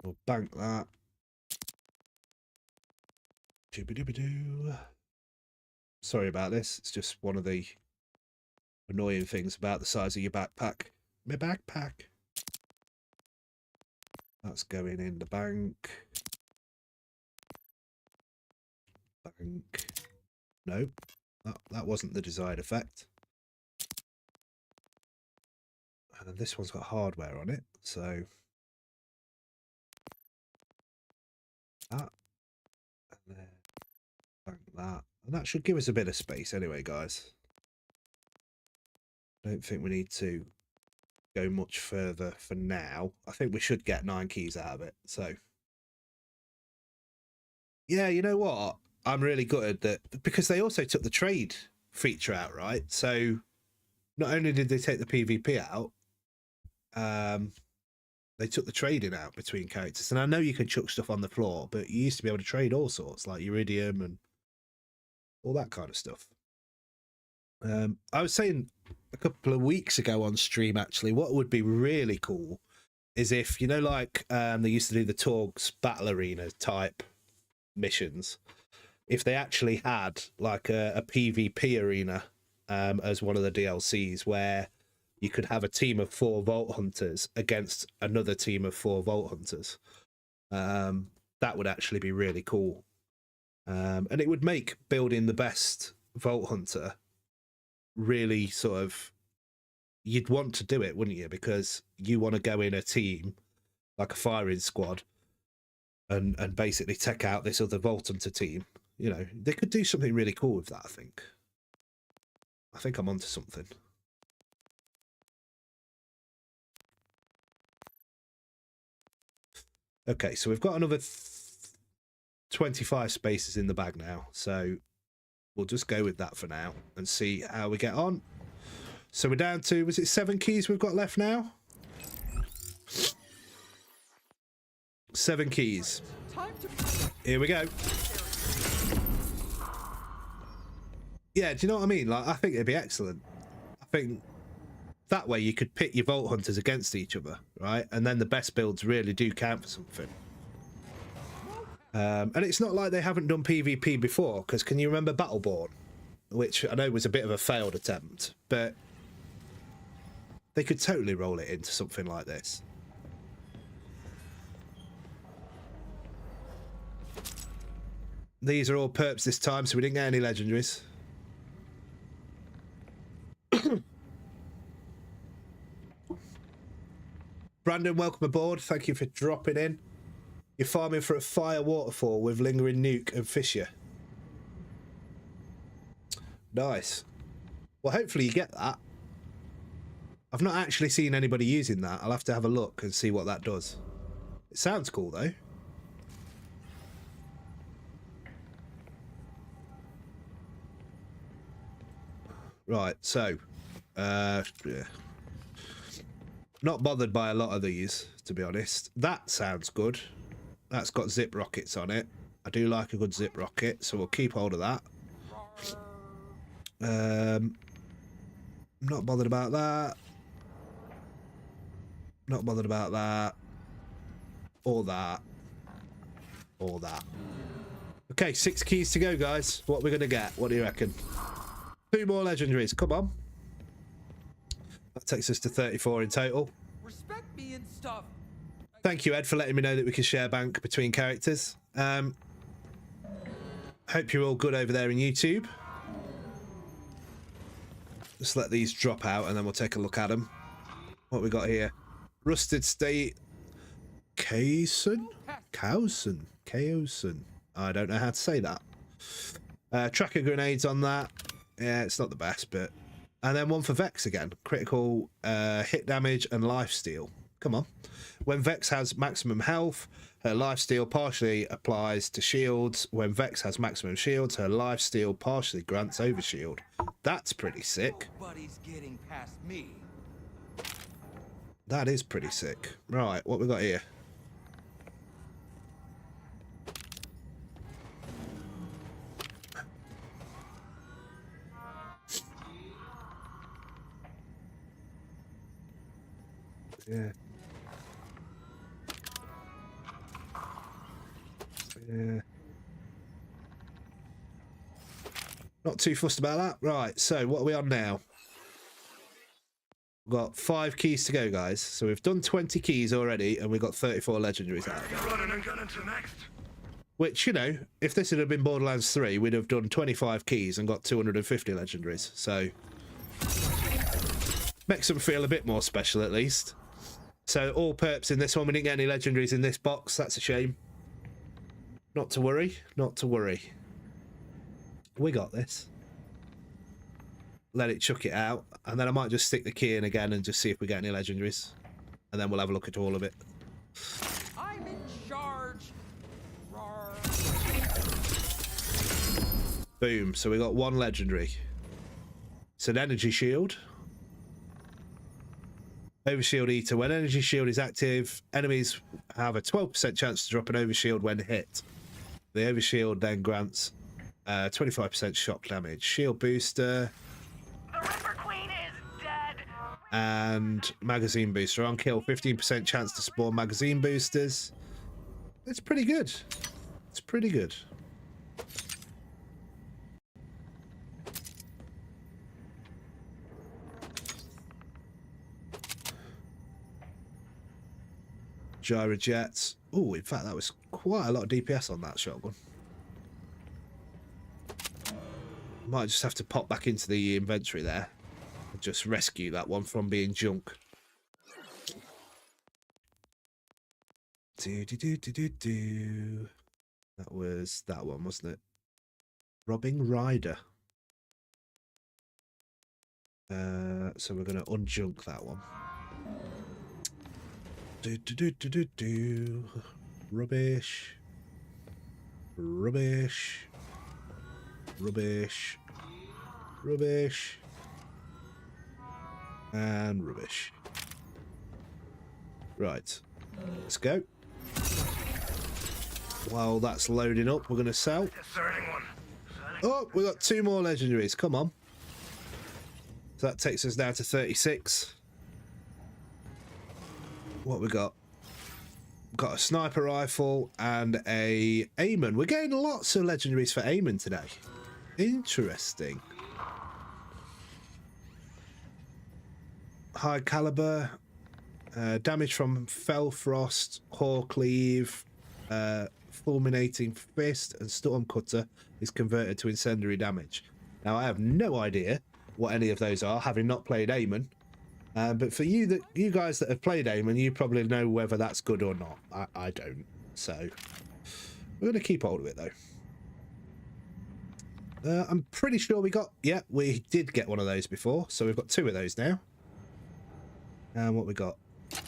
We'll bank that. Doobie-doobie-doo. Sorry about this. It's just one of the annoying things about the size of your backpack. My backpack. That's going in the bank. Bank. No, that wasn't the desired effect. And this one's got hardware on it, so that, and then bank that, and that should give us a bit of space anyway, guys. I don't think we need to go much further for now. I think we should get 9 keys out of it. So, yeah, you know what? I'm really gutted that, because they also took the trade feature out, right? So not only did they take the PvP out, they took the trading out between characters. And I know you can chuck stuff on the floor, but you used to be able to trade all sorts, like iridium and all that kind of stuff. I was saying a couple of weeks ago on stream, actually, what would be really cool is if, you know, like they used to do the Torgs Battle Arena type missions, if they actually had like a PvP arena as one of the DLCs, where you could have a team of 4 Vault Hunters against another team of 4 Vault Hunters. That would actually be really cool. And it would make building the best Vault Hunter really sort of, you'd want to do it, wouldn't you? Because you want to go in a team, like a firing squad, and basically take out this other Vault Hunter team. You know, they could do something really cool with that, I think. I think I'm onto something. Okay, so we've got another 25 spaces in the bag now, so we'll just go with that for now and see how we get on. So we're down to, was it 7 keys we've got left now? 7 keys. Here we go. Yeah, do you know what I mean? Like, I think it'd be excellent. I think that way you could pit your Vault Hunters against each other, right? And then the best builds really do count for something. And it's not like they haven't done PvP before, because can you remember Battleborn? Which I know was a bit of a failed attempt, but they could totally roll it into something like this. These are all perps this time, so we didn't get any legendaries. Brandon, welcome aboard. Thank you for dropping in. You're farming for a fire waterfall with lingering nuke and fissure. Nice. Well, hopefully you get that. I've not actually seen anybody using that. I'll have to have a look and see what that does. It sounds cool, though. Right, so... yeah. Not bothered by a lot of these, to be honest. That sounds good. That's got zip rockets on it. I do like a good zip rocket, so we'll keep hold of that. Not bothered about that. Not bothered about that. Or that. Or that. Okay, 6 keys to go, guys. What are we going to get? What do you reckon? 2 more legendaries. Come on. That takes us to 34 in total. Respect me and stuff. Thank you, Ed, for letting me know that we can share bank between characters. Hope you're all good over there in YouTube. Just let these drop out and then we'll take a look at them. What we got here? Rusted State... Kaysen? Kaysen. I don't know how to say that. Tracker grenades on that. Yeah, it's not the best, but... And then one for Vex again. Critical hit damage and lifesteal. Come on. When Vex has maximum health, her lifesteal partially applies to shields. When Vex has maximum shields, her lifesteal partially grants overshield. That's pretty sick. Nobody's getting past me. That is pretty sick. Right, what we got here? Yeah. Yeah. Not too fussed about that. Right, so what are we on now? We've got 5 keys to go, guys. So we've done 20 keys already, and we've got 34 legendaries out of it. Running and gunning to next. Which, you know, if this had been Borderlands 3, we'd have done 25 keys and got 250 legendaries. So makes them feel a bit more special, at least. So all perps in this one. We didn't get any legendaries in this box. That's a shame. Not to worry. Not to worry. We got this. let it chuck it out, and then I might just stick the key in again and just see if we get any legendaries, and then we'll have a look at all of it. I'm in charge. Roar. Boom. So we got one legendary. It's an energy shield. Overshield Eater. When energy shield is active, enemies have a 12% chance to drop an overshield when hit. The overshield then grants 25% shock damage. Shield booster. The Ripper Queen is dead. And magazine booster. On kill, 15% chance to spawn magazine boosters. It's pretty good. It's pretty good. Gyro jets. Oh, in fact, that was quite a lot of DPS on that shotgun. Might just have to pop back into the inventory there and just rescue that one from being junk. Do. That was that one, wasn't it? Robbing Rider. So we're going to unjunk that one. Do. Rubbish. Rubbish. Rubbish. Rubbish. And rubbish. Right. Let's go. While that's loading up, we're going to sell. Discerning one. Oh, we got 2 more legendaries. Come on. So that takes us down to 36. What we got? Got a sniper rifle and a Aimon. We're getting lots of legendaries for Aimon today. Interesting. High caliber. Damage from Fell Frost, Hawkleave, Fulminating Fist, and Storm Cutter is converted to incendiary damage. Now, I have no idea what any of those are, having not played Aimon. But for you guys that have played Aimon, you probably know whether that's good or not. I don't. So we're going to keep hold of it, though. I'm pretty sure we did get one of those before. So we've got 2 of those now. And what we got?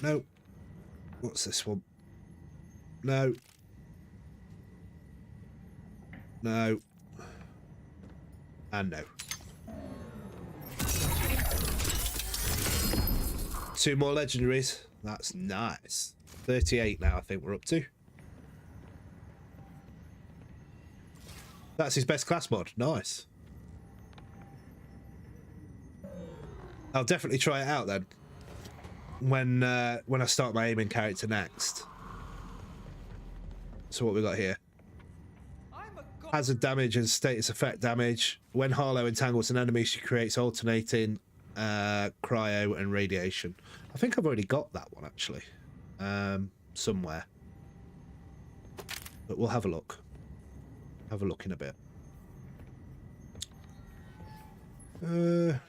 No. What's this one? No. No. And no. 2 more legendaries. That's nice. 38 now, I think we're up to. That's his best class mod. Nice. I'll definitely try it out then. When I start my aiming character next. So what we got here? Hazard damage and status effect damage. When Harlow entangles an enemy, she creates alternating cryo and radiation. I think I've already got that one actually, somewhere. But we'll have a look. Have a look in a bit.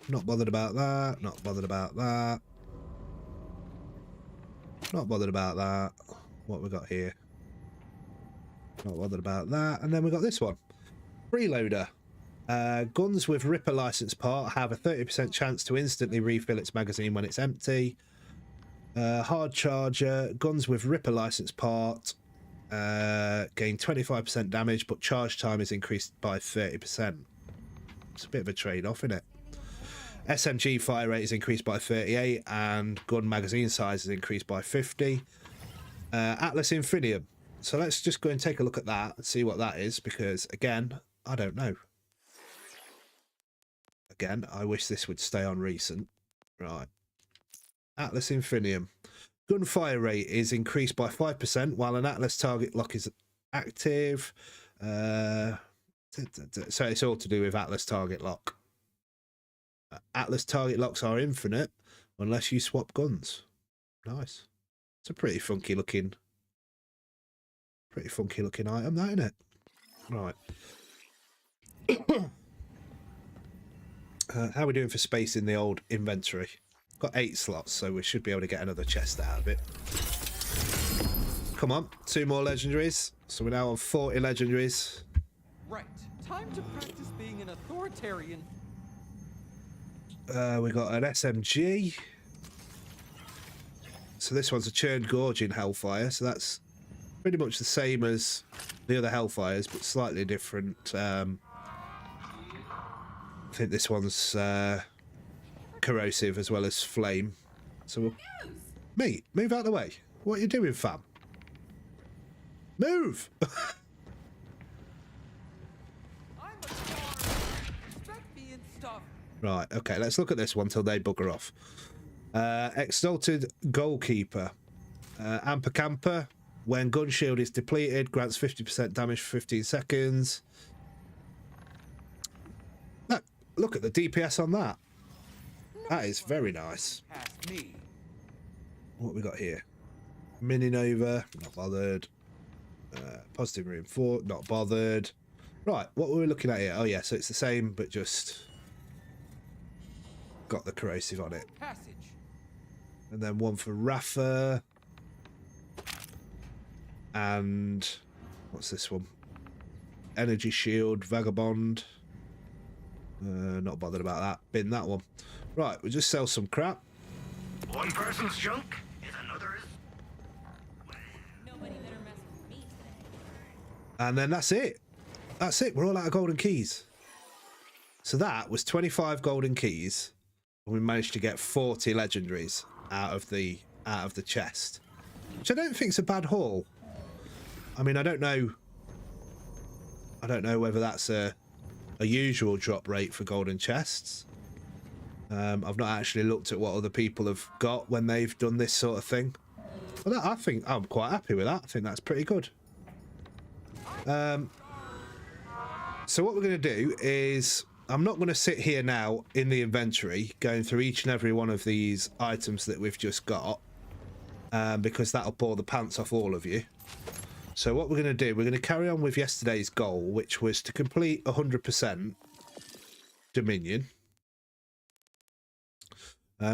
Not bothered about that. Not bothered about that. Not bothered about that. What we got here? Not bothered about that. And then we got this one. Freeloader. Guns with Ripper license part have a 30% chance to instantly refill its magazine when it's empty. Hard Charger. Guns with Ripper license part gain 25% damage, but charge time is increased by 30%. It's a bit of a trade-off, isn't it? SMG fire rate is increased by 38, and gun magazine size is increased by 50. Atlas Infinium. So let's just go and take a look at that and see what that is, because again, I don't know. Again, I wish this would stay on recent. Right. Atlas Infinium. Gunfire rate is increased by 5% while an Atlas target lock is active. So it's all to do with Atlas target lock. Atlas target locks are infinite unless you swap guns. Nice. It's a pretty funky looking item, that, isn't it? Right. How are we doing for space in the old inventory? Got 8 slots, so we should be able to get another chest out of it. Come on, 2 more legendaries. So we're now on 40 legendaries. Right. Time to practice being an authoritarian. We got an SMG. So this one's a churned gorging Hellfire. So that's pretty much the same as the other Hellfires, but slightly different. I think this one's corrosive as well as flame. So we'll... Mate, move out of the way. What are you doing, fam? Move! I'm a guard. Respect being stuffed. Right, okay, let's look at this one till they bugger off. Exalted Goalkeeper. Amper Camper. When gun shield is depleted, grants 50% damage for 15 seconds. Look at the DPS on that. That is very nice. Past me. What we got here? Mini Nova, not bothered. Positive Reinforce, not bothered. Right, what were we looking at here? Oh yeah, so it's the same, but just got the corrosive on it. Passage. And then one for Rafa. And what's this one? Energy Shield, Vagabond. Not bothered about that. Bin that one. Right, we'll just sell some crap. One person's junk is another's. Nobody better mess with me today. And then that's it. That's it. We're all out of golden keys. So that was 25 golden keys. And we managed to get 40 legendaries out of the chest. Which I don't think is a bad haul. I mean, I don't know whether that's a usual drop rate for golden chests. I've not actually looked at what other people have got when they've done this sort of thing. But I think I'm quite happy with that. I think that's pretty good. So what we're going to do is I'm not going to sit here now in the inventory going through each and every one of these items that we've just got, because that'll bore the pants off all of you. So what we're going to do, we're going to carry on with yesterday's goal, which was to complete 100% Dominion,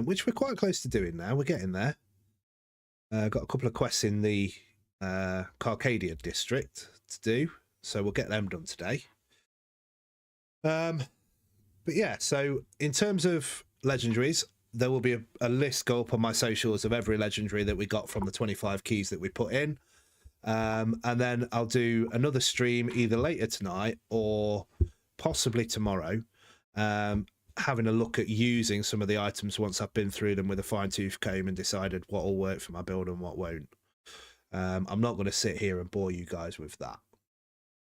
which we're quite close to doing now. We're getting there. Got a couple of quests in the Carcadia district to do, so we'll get them done today. But yeah, so in terms of legendaries, there will be a list go up on my socials of every legendary that we got from the 25 keys that we put in. And then I'll do another stream either later tonight or possibly tomorrow, having a look at using some of the items once I've been through them with a fine-tooth comb and decided what will work for my build and what won't. I'm not going to sit here and bore you guys with that.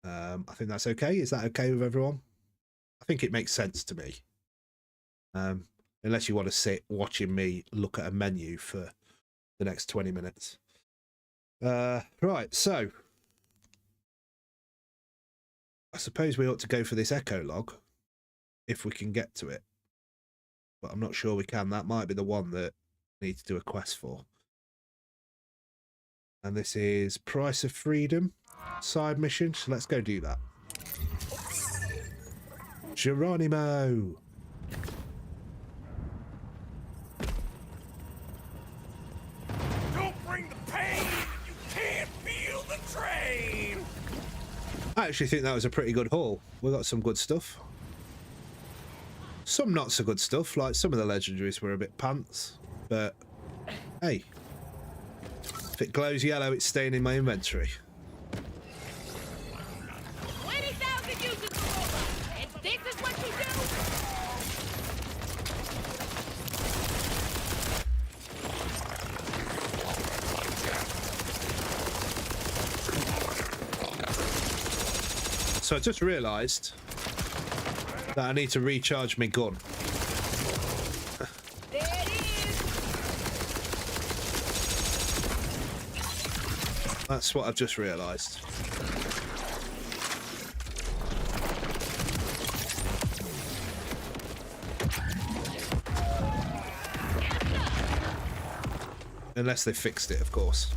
I think that's okay. Is that okay with everyone? I think it makes sense to me. Unless you want to sit watching me look at a menu for the next 20 minutes. Right, so I suppose we ought to go for this echo log if we can get to it, but I'm not sure we can. That might be the one that I need to do a quest for. And this is Price of Freedom side mission, so let's go do that. Geronimo. Don't bring the pain! You can't feel the train! I actually think that was a pretty good haul. We got some good stuff. Some not so good stuff, like some of the legendaries were a bit pants, but hey, if it glows yellow, it's staying in my inventory. 20,000 uses the robot, and this is what you do? So I just realised that I need to recharge my gun. There it is. That's what I've just realised. Unless they fixed it, of course.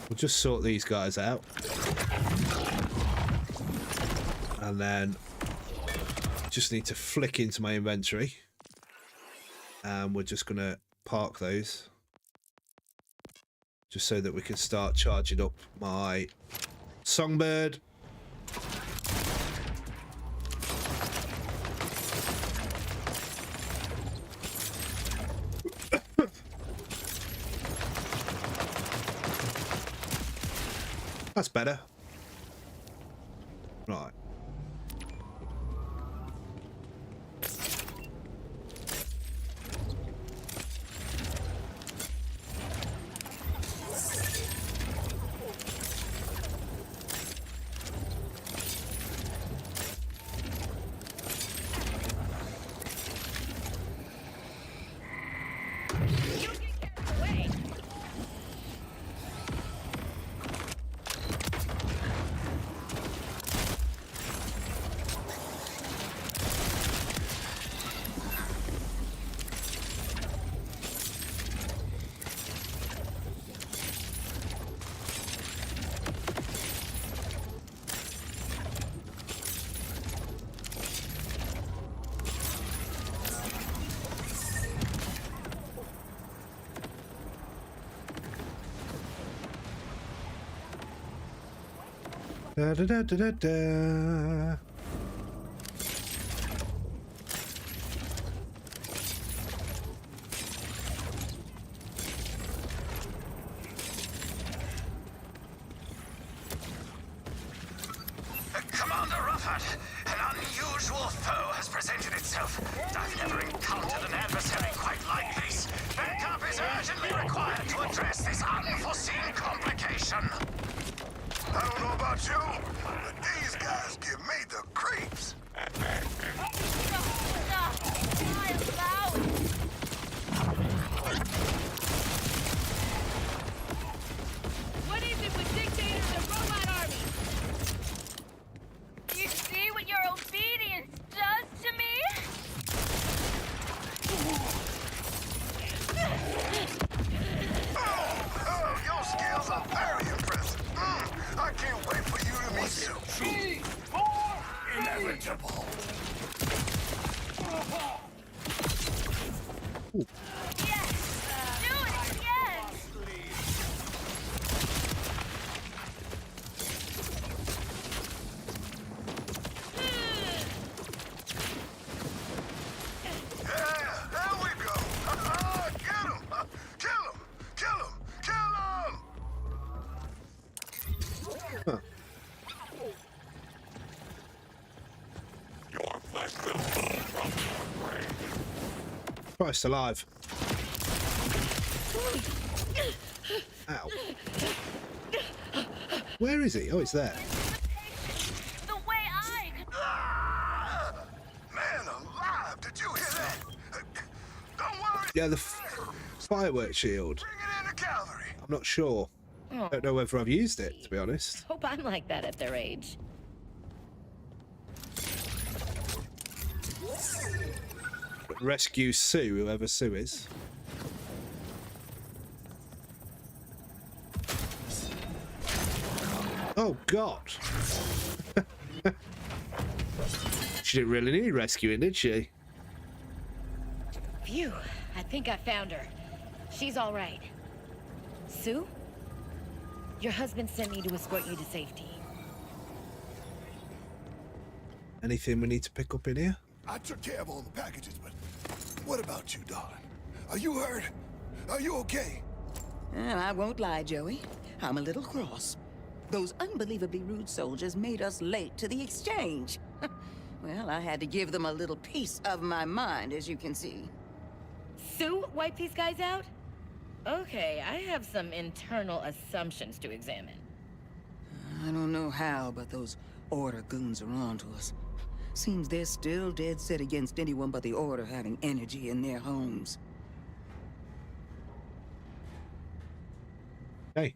We'll just sort these guys out. And then just need to flick into my inventory We're just going to park those just so that we can start charging up my songbird. That's better. Right. Da, da, da, da, da, da. Commander Rufford, an unusual foe has presented itself. I've never encountered an adversary quite like this. Backup is urgently required to address this unforeseen complication. I don't know about you, but these guys give me the creeps. What is it with dictators and robot armies? You see what your obedience does to me? Oh, your skills are very impressive. I can't wait for you to meet you. Inevitable. Yes! Do it again! Yeah, there we go. Get him! Kill him! Kill him! Kill him! Huh. Christ alive. Ow. Where is he? Oh, it's there. The way I could... Man alive! Did you hear that? Don't worry. Yeah, the firework shield. Bring it in the cavalry. I'm not sure. Oh, Don't know whether I've used it, to be honest. hope I'm like that at their age. Rescue Sue, whoever Sue is. Oh, God. She didn't really need rescuing, did she? Phew, I think I found her. She's all right. Sue? Your husband sent me to escort you to safety. Anything we need to pick up in here? I took care of all the packages, but what about you, darling? Are you hurt? Are you okay? And I won't lie, Joey. I'm a little cross. Those unbelievably rude soldiers made us late to the exchange. Well, I had to give them a little piece of my mind, as you can see. Sue wiped these guys out? Okay, I have some internal assumptions to examine. I don't know how, but those Order goons are on to us. Seems they're still dead set against anyone but the Order having energy in their homes. Hey,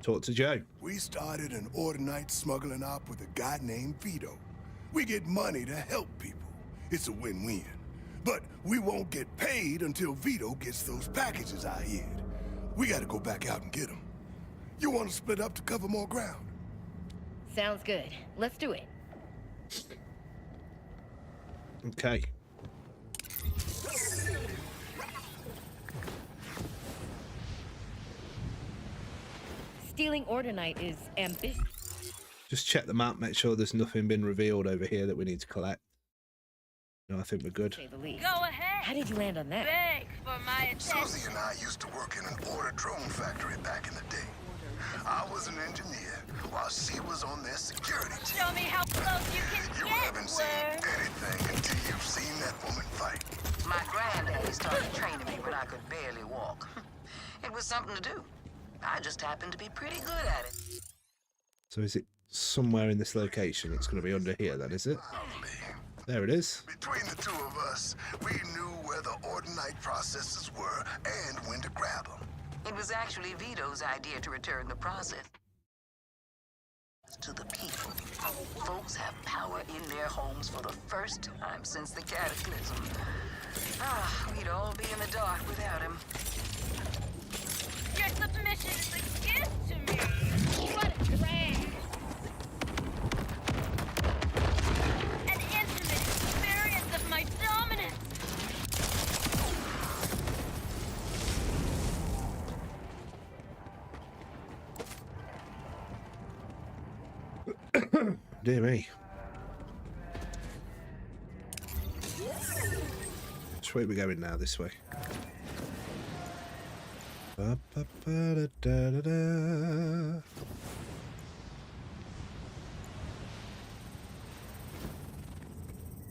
talk to Joe. We started an Order night smuggling op with a guy named Vito. We get money to help people. It's a win-win. But we won't get paid until Vito gets those packages I hid. We gotta go back out and get them. You want to split up to cover more ground? Sounds good. Let's do it. Okay. Stealing Ordenite is ambitious. Just check the map, make sure there's nothing been revealed over here that we need to collect. No, I think we're good. To say the least. Go ahead. How did you land on that? Beg for my attention. Susie and I used to work in an order drone factory back in the day. I was an engineer while she was on their security team. Show me how close you can You get, haven't seen Worm. anything until you've seen that woman fight. My granddaddy started training me when I could barely walk. It was something to do. I just happened to be pretty good at it. So is it somewhere in this location? It's going to be under here then, is it? Lovely. There it is. Between the two of us, we knew where the Ordinite processes were and when to grab them. It was actually Vito's idea to return the process to the people. Folks have power in their homes for the first time since the cataclysm. We'd all be in the dark without him. Your submission is a gift to me. What a drag! An intimate experience of my dominance. Dear me. Which way are we going now? This way. Ba-ba-ba-da-da-da-da.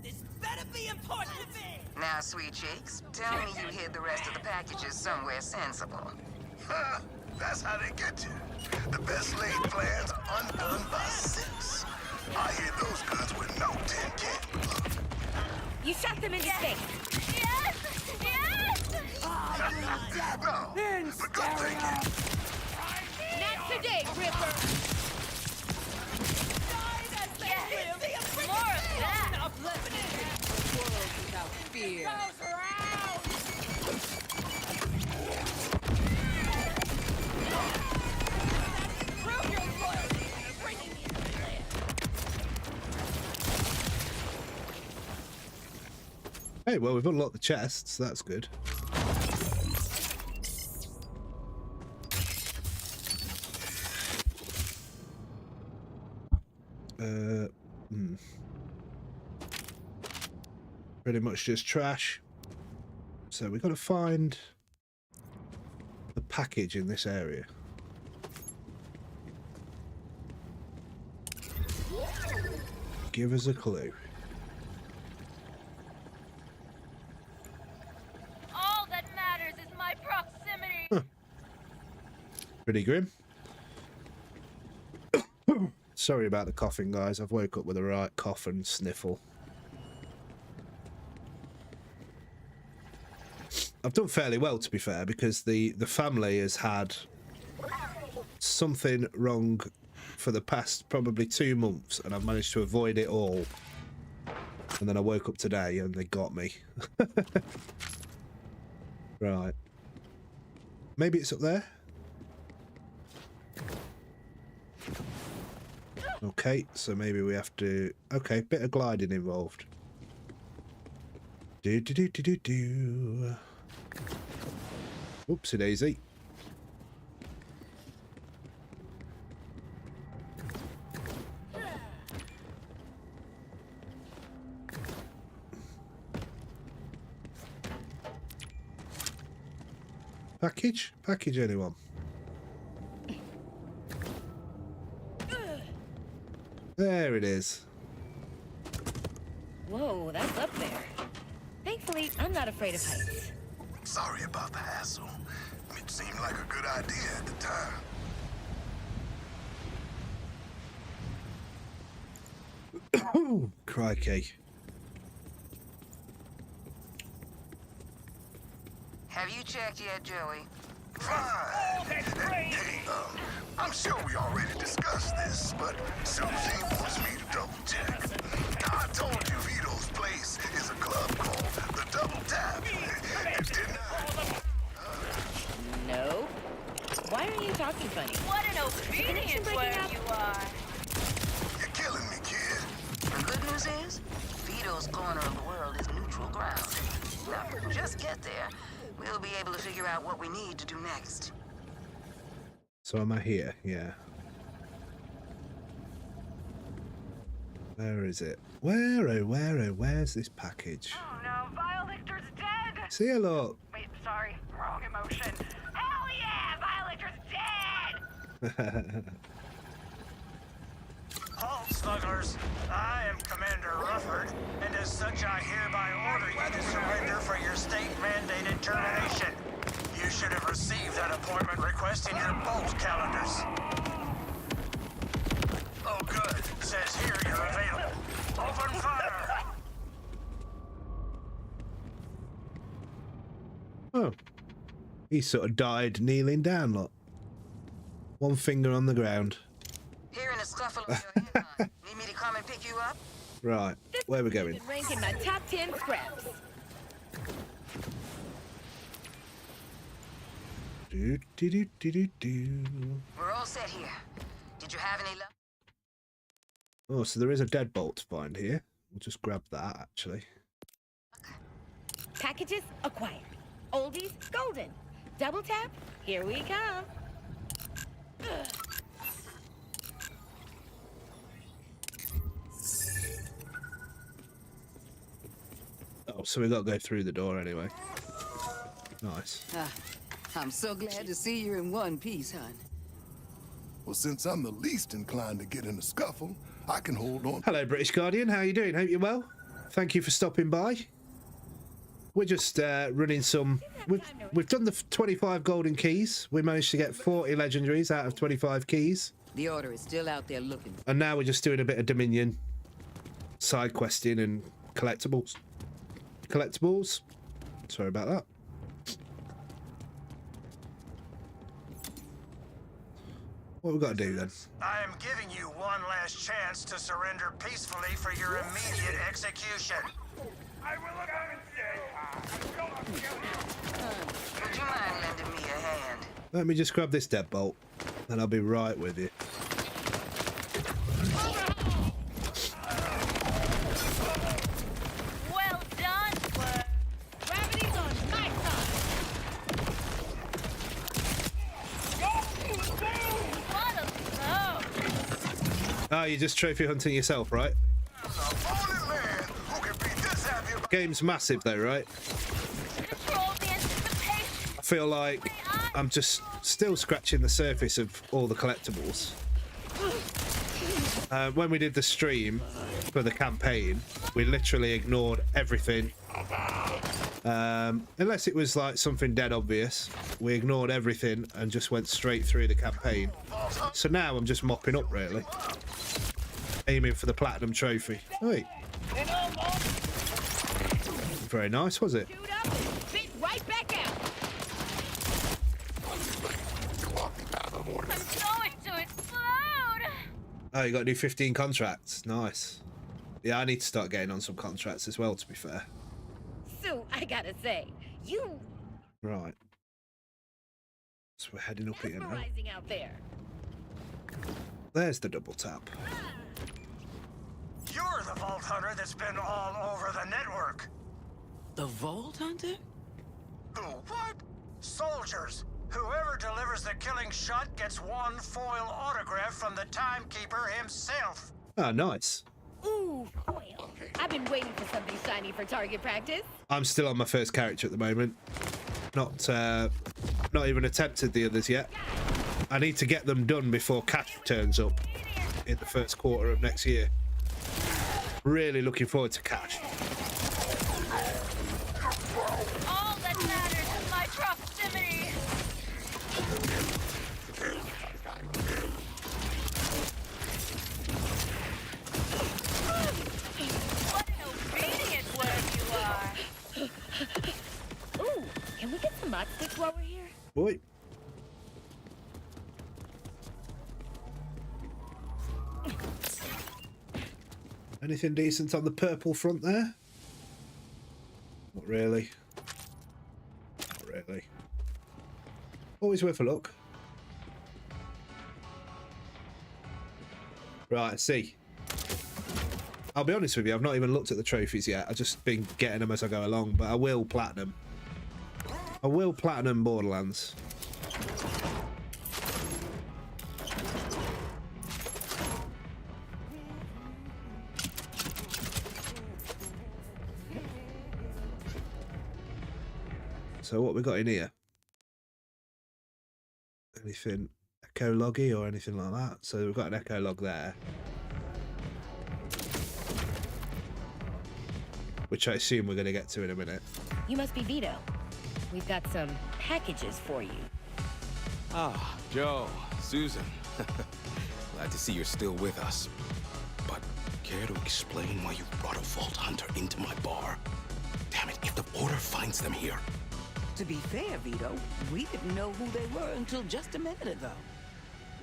This better be important to me! Now, sweet cheeks, tell me you hid the rest of the packages somewhere sensible. Ha! That's how they get you. The best laid plans are undone by 6. I hid those goods with no tin can. You shot them into space. Yes! Yes! No, but good thinking. Not today, Ripper. Yes! More of that! World without fear. Prove your loyalty by bringing me to the land. Hey, well, we've unlocked the chests. That's good. Pretty much just trash. So we've got to find the package in this area. Give us a clue. All that matters is my proximity. Pretty grim. Sorry about the coughing, guys. I've woke up with a right cough and sniffle. I've done fairly well, to be fair, because the family has had something wrong for the past probably 2 months, and I've managed to avoid it all. And then I woke up today and they got me. Right. Maybe it's up there? Okay, so maybe we have to... Okay, bit of gliding involved. Do. Oopsie daisy. Package? Package, anyone? There it is. Whoa, that's up there. Thankfully, I'm not afraid of heights. Sorry about the hassle. It seemed like a good idea at the time. Crikey. Have you checked yet, Joey? Fine. Hey, I'm sure we already discussed this, but Susie wants me to double check. I told you Vito's place is a club called the Double Tap. Didn't I? No. Why are you talking funny? What an obedient word you are. You're killing me, kid. The good news is, Vito's corner of the world is neutral ground. Now, just get there. We'll be able to figure out what we need to do next. So am I here? Yeah. Where is it? Where's this package? Oh no, Violictor's dead! See you, look. Wait, sorry, wrong emotion. Hell yeah, Violictor's dead! Halt, smugglers. I am Commander Rufford, and as such I hereby order you to surrender for your state-mandated termination. You should have received that appointment request in your bolt calendars. Oh, good. Says here you're available. Open fire! Oh. He sort of died kneeling down, look. One finger on the ground. Hearing a scuffle on your headline. Need me to come and pick you up? Right. Where are we going? Been ranking my top 10 scraps. Do, do, do, do, do, do. We're all set here. Did you have any luck? Oh, so there is a deadbolt to find here. We'll just grab that, actually. Packages acquired. Oldies golden. Double tap. Here we come. Ugh. Oh, so we got to go through the door anyway. Nice. I'm so glad to see you're in one piece, hon. Well, since I'm the least inclined to get in a scuffle, I can hold on. Hello, British Guardian. How you doing? Hope you're well. Thank you for stopping by. We're just running some... We've done the 25 golden keys. We managed to get 40 legendaries out of 25 keys. The order is still out there looking. And now we're just doing a bit of Dominion side questing and collectibles. Sorry about that. What we got to do then? I am giving you one last chance to surrender peacefully for your immediate execution. I will Would you mind lending me a hand? Let me just grab this deadbolt, and I'll be right with you. Well done, Swerve. Gravity's on my side. What a blow. Ah, you're just trophy hunting yourself, right? Game's massive though, right? Control the anticipation. I feel like I'm just still scratching the surface of all the collectibles. When we did the stream for the campaign, we literally ignored everything. Unless it was like something dead obvious, we ignored everything and just went straight through the campaign. So now I'm just mopping up, really. Aiming for the platinum trophy. Wait. Very nice, was it? Shoot up and spit right back out. I'm going to explode. Oh, you got to do 15 contracts. Nice. Yeah, I need to start getting on some contracts as well, to be fair. Sue, I gotta say, you Right. So we're heading up here now. mesmerizing out there. There's the double tap. You're the Vault Hunter that's been all over the network. The Vault Hunter? The what? Soldiers. Whoever delivers the killing shot gets one foil autograph from the timekeeper himself. Oh, nice. Ooh, foil. I've been waiting for something shiny for target practice. I'm still on my first character at the moment. Not even attempted the others yet. I need to get them done before cash turns up in the first quarter of next year. Really looking forward to cash. All that matters is my proximity. What an obedient one you are. Ooh, can we get some mod sticks while we're here? Boy. Anything decent on the purple front there? Not really. Not really. Always worth a look. Right, I see. I'll be honest with you, I've not even looked at the trophies yet. I've just been getting them as I go along, but I will platinum. I will platinum Borderlands. So what we got in here? Anything echo loggy or anything like that? So we've got an echo log there, which I assume we're going to get to in a minute. You must be Vito. We've got some packages for you. Ah, Joe, Susan. Glad to see you're still with us. But care to explain why you brought a Vault Hunter into my bar? Damn it, if the Order finds them here. To be fair, Vito, we didn't know who they were until just a minute ago.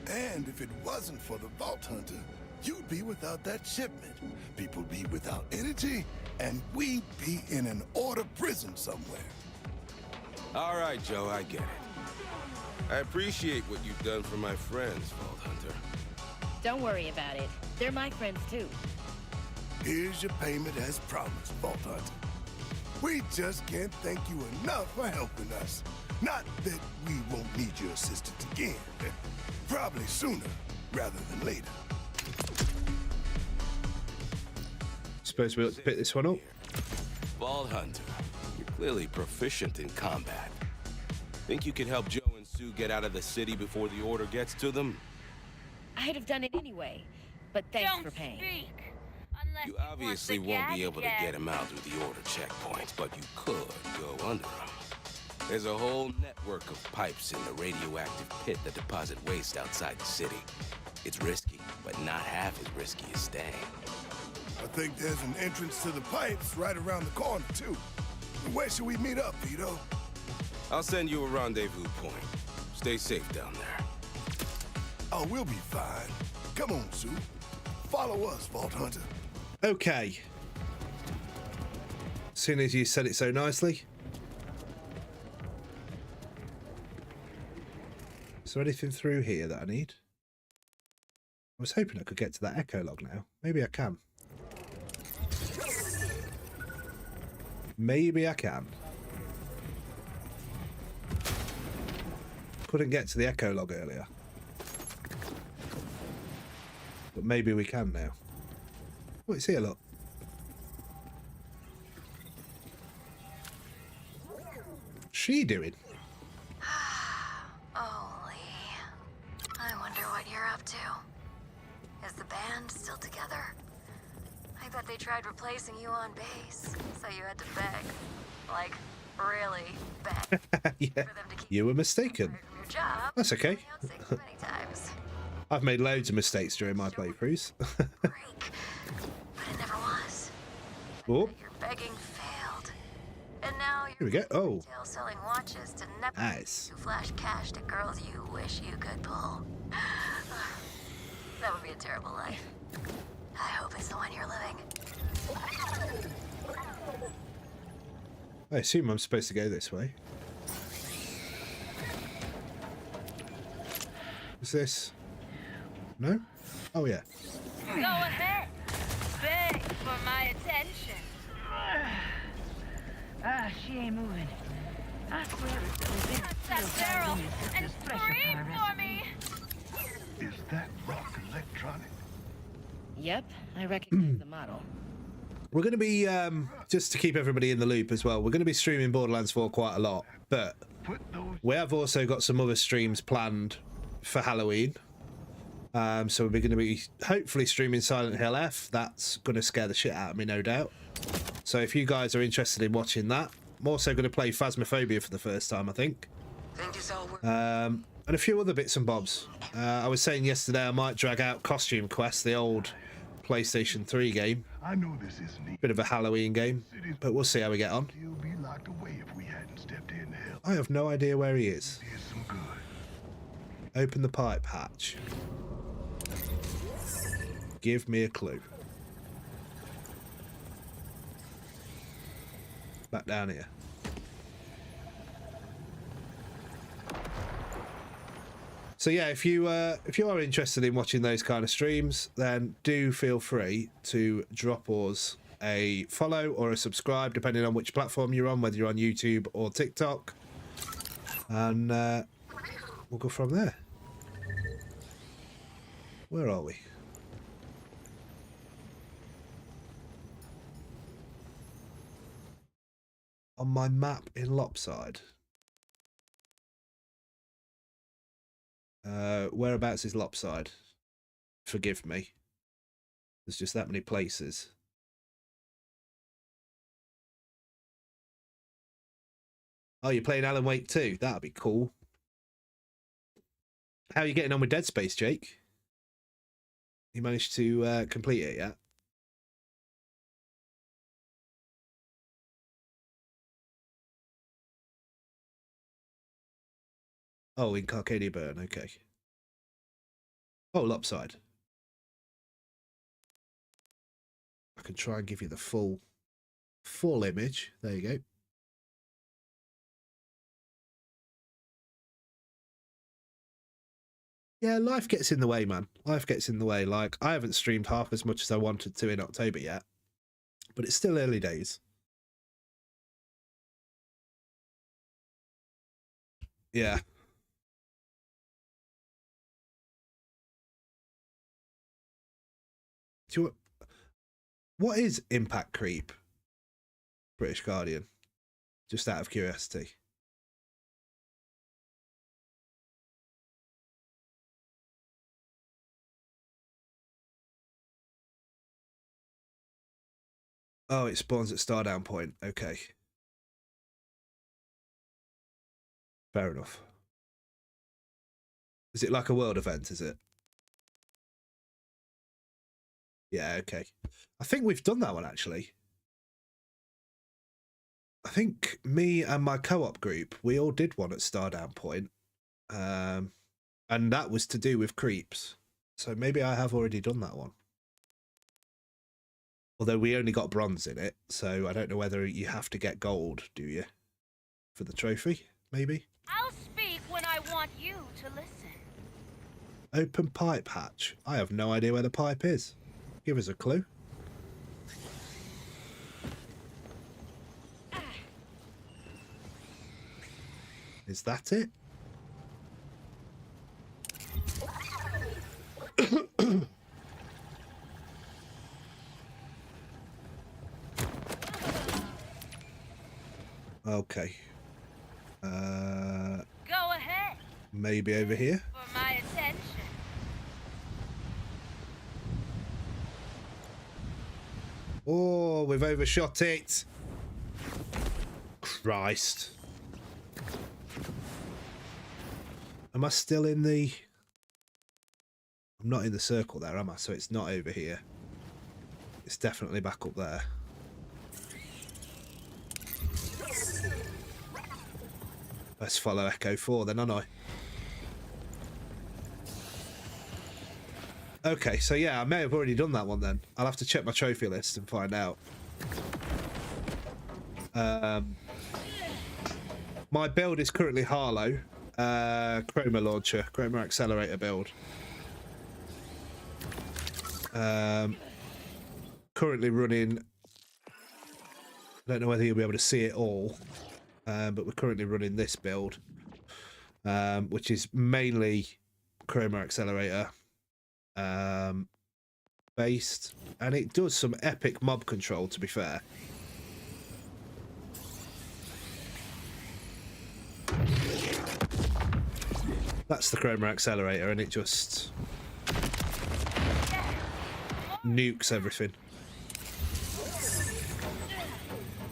And if it wasn't for the Vault Hunter, you'd be without that shipment. People'd be without energy, and we'd be in an Order prison somewhere. All right, Joe, I get it. I appreciate what you've done for my friends, Vault Hunter. Don't worry about it. They're my friends too. Here's your payment as promised, Vault Hunter. We just can't thank you enough for helping us. Not that we won't need your assistance again. Probably sooner rather than later. Suppose we'll pick this one up. Vault Hunter, you're clearly proficient in combat. Think you could help Joe and Sue get out of the city before the Order gets to them? I'd have done it anyway, but thanks Don't for paying. speak. Unless You want obviously the won't be gag able to again. get him out through the Order checkpoints, but you could go under them. There's a whole network of pipes in the radioactive pit that deposit waste outside the city. It's risky, but not half as risky as staying. I think there's an entrance to the pipes right around the corner, too. Where should we meet up, Vito? I'll send you a rendezvous point. Stay safe down there. Oh, we'll be fine. Come on, Sue. Follow us, Vault Hunter. Okay. As soon as you said it so nicely. Is there anything through here that I need? I was hoping I could get to that echo log now. Maybe I can. Maybe I can. Couldn't get to the echo log earlier. But maybe we can now. Oh, it's here, look. What's she doing? Oli. I wonder what you're up to. Is the band still together? I bet they tried replacing you on bass, so you had to beg. Like, really beg. Yeah, For them to keep you were mistaken. fired from your job. That's okay. Only out sick too many times. I've made loads of mistakes during my playthroughs. Break. But it never was. Oh, Your begging failed. And now here you're we go. Oh, retail selling watches to nepo nice. who flash cash to girls you wish you could pull. That would be a terrible life. I hope it's the one you're living. I assume I'm supposed to go this way. Is this? No? Oh, yeah. Go ahead. Beg for my attention. She ain't moving. I swear it's Touch that barrel and scream for me. Is that rock electronic? Yep, I recognize the model. We're going to be, just to keep everybody in the loop as well, we're going to be streaming Borderlands 4 quite a lot, but we have also got some other streams planned for Halloween. So we're going to be hopefully streaming Silent Hill F. That's going to scare the shit out of me, no doubt. So if you guys are interested in watching that, I'm also going to play Phasmophobia for the first time, I think. And a few other bits and bobs. I was saying yesterday I might drag out Costume Quest, the old PlayStation 3 game. I know this isn't easy. Bit of a Halloween game, but we'll see how we get on. He'll be locked away if we hadn't stepped in to help. I have no idea where he is. Here's some good. Open the pipe hatch. Give me a clue. Back down here. So yeah, if you are interested in watching those kind of streams, then do feel free to drop us a follow or a subscribe, depending on which platform you're on, whether you're on YouTube or TikTok, and we'll go from there. Where are we? on my map in Lopside. Whereabouts is Lopside? Forgive me. There's just that many places. Oh, you're playing Alan Wake 2? That'd be cool. How are you getting on with Dead Space, Jake? You managed to complete it yet? Oh, in Carcadia Burn, okay. Oh, Lopside. I can try and give you the full image. There you go. Yeah, life gets in the way, man. Life gets in the way. Like, I haven't streamed half as much as I wanted to in October yet, but it's still early days. Yeah. Do you, what is impact creep, British Guardian? Just out of curiosity. Oh, it spawns at Stardown Point. Okay. Fair enough. Is it like a world event, is it? Yeah, okay. I think we've done that one, actually. I think me and my co-op group, we all did one at Stardown Point. And that was to do with creeps. So maybe I have already done that one. Although we only got bronze in it, so I don't know whether you have to get gold, do you? For the trophy, maybe? I'll speak when I want you to listen. Open pipe hatch. I have no idea where the pipe is. Give us a clue. Is that it? Okay. Go ahead. Maybe over here. For my attention. Oh, we've overshot it. Christ. Am I still in the... I'm not in the circle there, am I? So it's not over here. It's definitely back up there. Let's follow Echo 4 then, aren't I? Okay, so yeah, I may have already done that one then. I'll have to check my trophy list and find out. My build is currently Harlow. Chroma launcher, Chroma accelerator build. Currently running... I don't know whether you'll be able to see it all. But we're currently running this build, which is mainly Chroma accelerator based, and it does some epic mob control, to be fair. That's the Chroma accelerator, and it just nukes everything.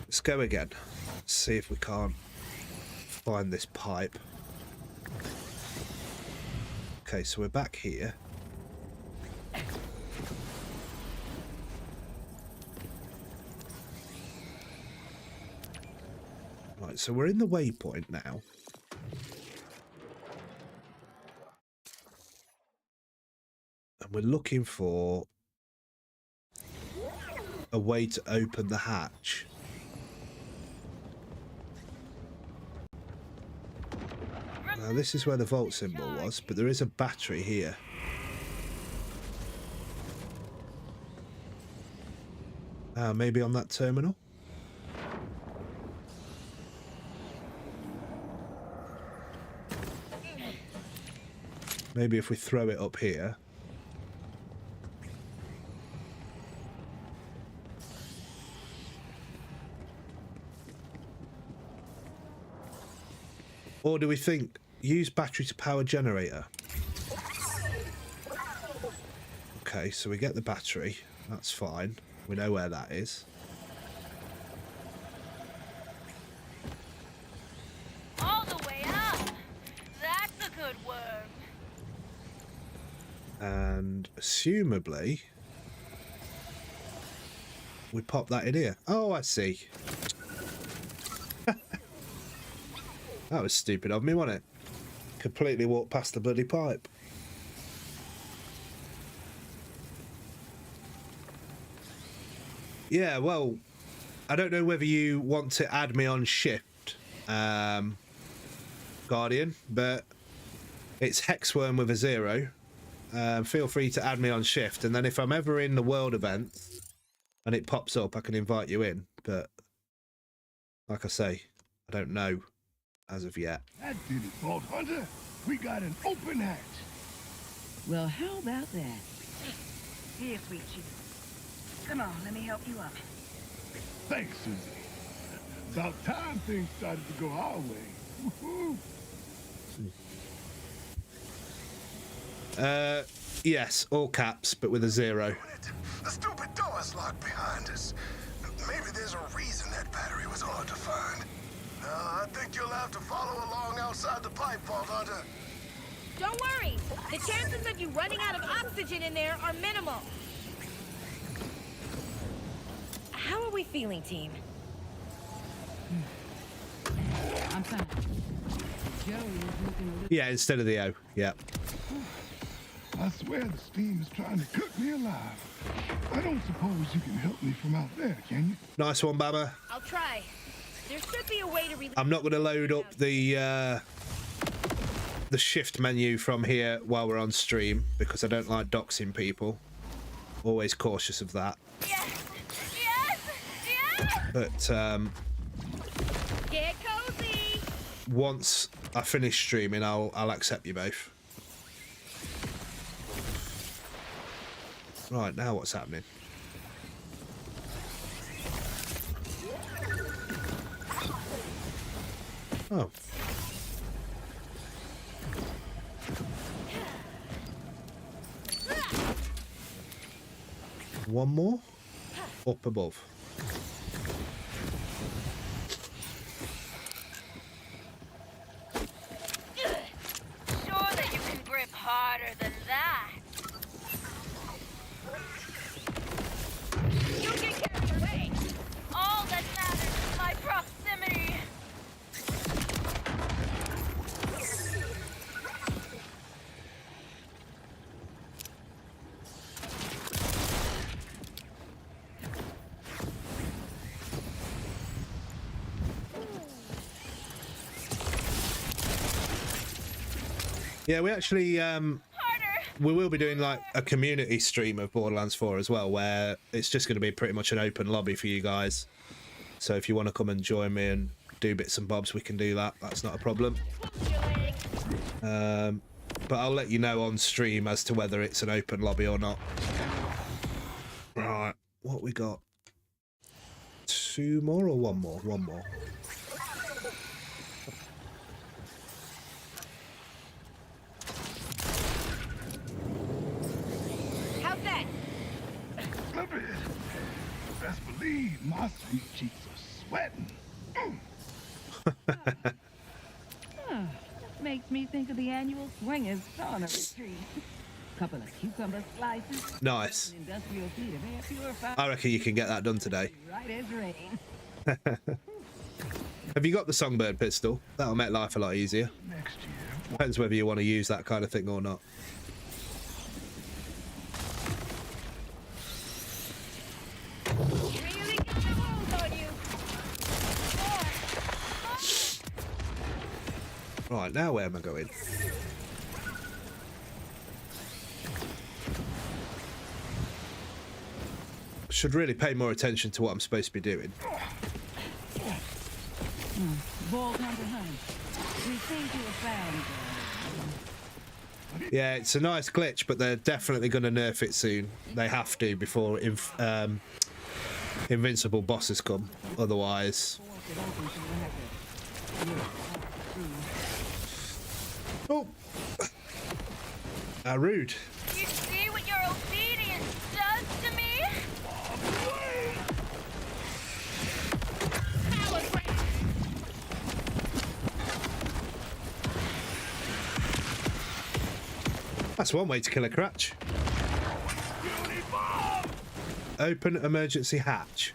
Let's go again. See if we can't find this pipe. Okay, so we're back here. Right, so we're in the waypoint now. And we're looking for a way to open the hatch. Now this is where the vault symbol was, but there is a battery here. Maybe on that terminal? Maybe if we throw it up here. Or do we think use battery to power generator? Okay, so we get the battery. That's fine. We know where that is. All the way up. That's a good worm. And assumably we pop that in here. Oh, I see. That was stupid of me, wasn't it? Completely walked past the bloody pipe. Yeah, well, I don't know whether you want to add me on shift, Guardian, but it's HEXW0RM with a 0. Feel free to add me on shift, and then if I'm ever in the world event and it pops up, I can invite you in. But like I say, I don't know as of yet. That did it, Vault Hunter. We got an open hatch. Well, how about that? Here, sweet cheek. Come on, let me help you up. Thanks, Susie. About time things started to go our way. Woohoo. Yes, all caps, but with a 0. The stupid door is locked behind us. Maybe there's a reason that battery was hard to find. I think you'll have to follow along outside the pipe, Vault Hunter. Don't worry. The chances of you running out of oxygen in there are minimal. How are we feeling, team? I'm fine. Joey is looking a little... Yeah, instead of the O. Yeah. I swear the steam is trying to cook me alive. I don't suppose you can help me from out there, can you? Nice one, Baba. I'll try. There should be a way to release... I'm not going to load up the shift menu from here while we're on stream because I don't like doxing people. Always cautious of that. Yes! Yes! Yes! But Get cozy! once I finish streaming, I'll accept you both. Right, now what's happening? Oh. One more? Up above. Surely you can grip harder than that. You get carried away. All that matters is my proximity. Yeah, we actually we will be doing like a community stream of Borderlands 4 as well, where it's just going to be pretty much an open lobby for you guys. So if you want to come and join me and do bits and bobs, we can do that. That's not a problem. But I'll let you know on stream as to whether it's an open lobby or not. Right, what we got? 2 more or 1 more? 1 more. How's that? Best believe my sweet cheeks are sweating. Makes me think of the annual swingers sauna retreat. Couple of cucumber slices. Nice. An industrial feed of air purified. I reckon you can get that done today. Right as rain. Have you got the Songbird pistol? That'll make life a lot easier. Next year. Depends whether you want to use that kind of thing or not. Really got the rolls on you. Right, now where am I going? Should really pay more attention to what I'm supposed to be doing. Vault Hunter Hunt. We think you have found. Yeah, it's a nice glitch, but they're definitely going to nerf it soon. They have to before invincible bosses come. Otherwise... Oh. Rude. You see what your obedience does to me? That's one way to kill a crutch. Open emergency hatch.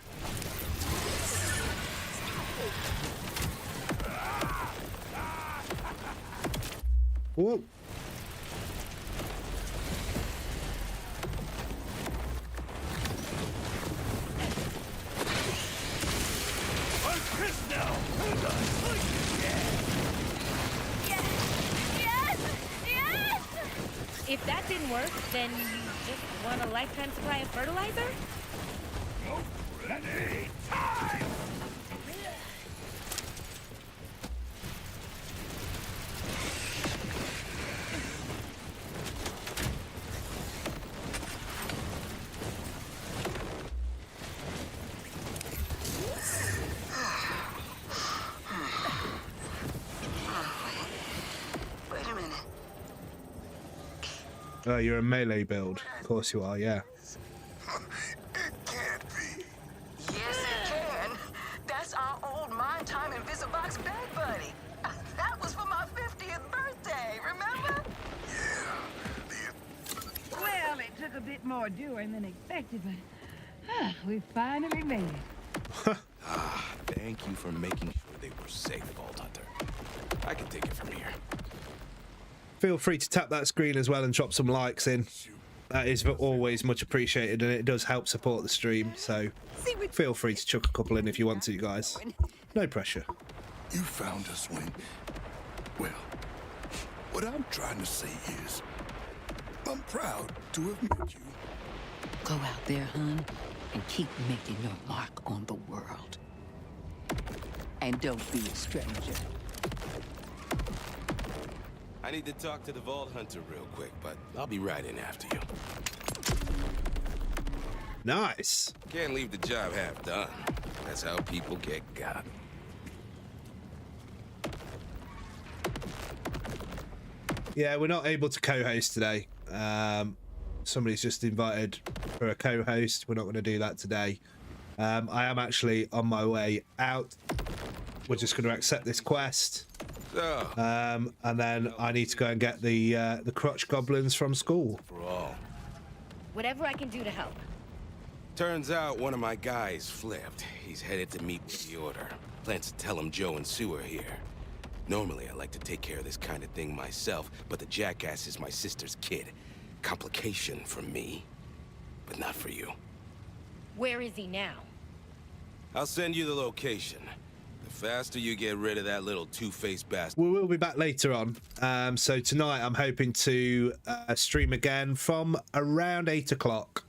Whoa. If that didn't work, then you just want a lifetime supply of fertilizer? Ready, time! Wait a minute. Oh, you're a melee build. Of course you are, yeah. It can't be. Yes, it can. That's our old Mind-Time Invisibox bed buddy. That was for my 50th birthday, remember? Yeah. Well, it took a bit more doing than expected, but we finally made it. Thank you for making sure they were safe, Vault Hunter. I can take it from here. Feel free to tap that screen as well and drop some likes in. That is always much appreciated, and it does help support the stream, so feel free to chuck a couple in if you want to, guys. No pressure. You found us when... Well, what I'm trying to say is, I'm proud to have met you. Go out there, hon, and keep making your mark on the world. And don't be a stranger. I need to talk to the Vault Hunter real quick, but I'll be right in after you. Nice. Can't leave the job half done. That's how people get got. Yeah, we're not able to co-host today. Somebody's just invited for a co-host. We're not going to do that today. I am actually on my way out. We're just going to accept this quest. So, And then I need to go and get the crotch goblins from school. for all. Whatever I can do to help. Turns out one of my guys flipped. He's headed to meet with the Order. Plans to tell him Joe and Sue are here. Normally, I like to take care of this kind of thing myself, but the jackass is my sister's kid. Complication for me, but not for you. Where is he now? I'll send you the location. The faster you get rid of that little two-faced bastard... We will be back later on. So tonight I'm hoping to stream again from around 8 o'clock.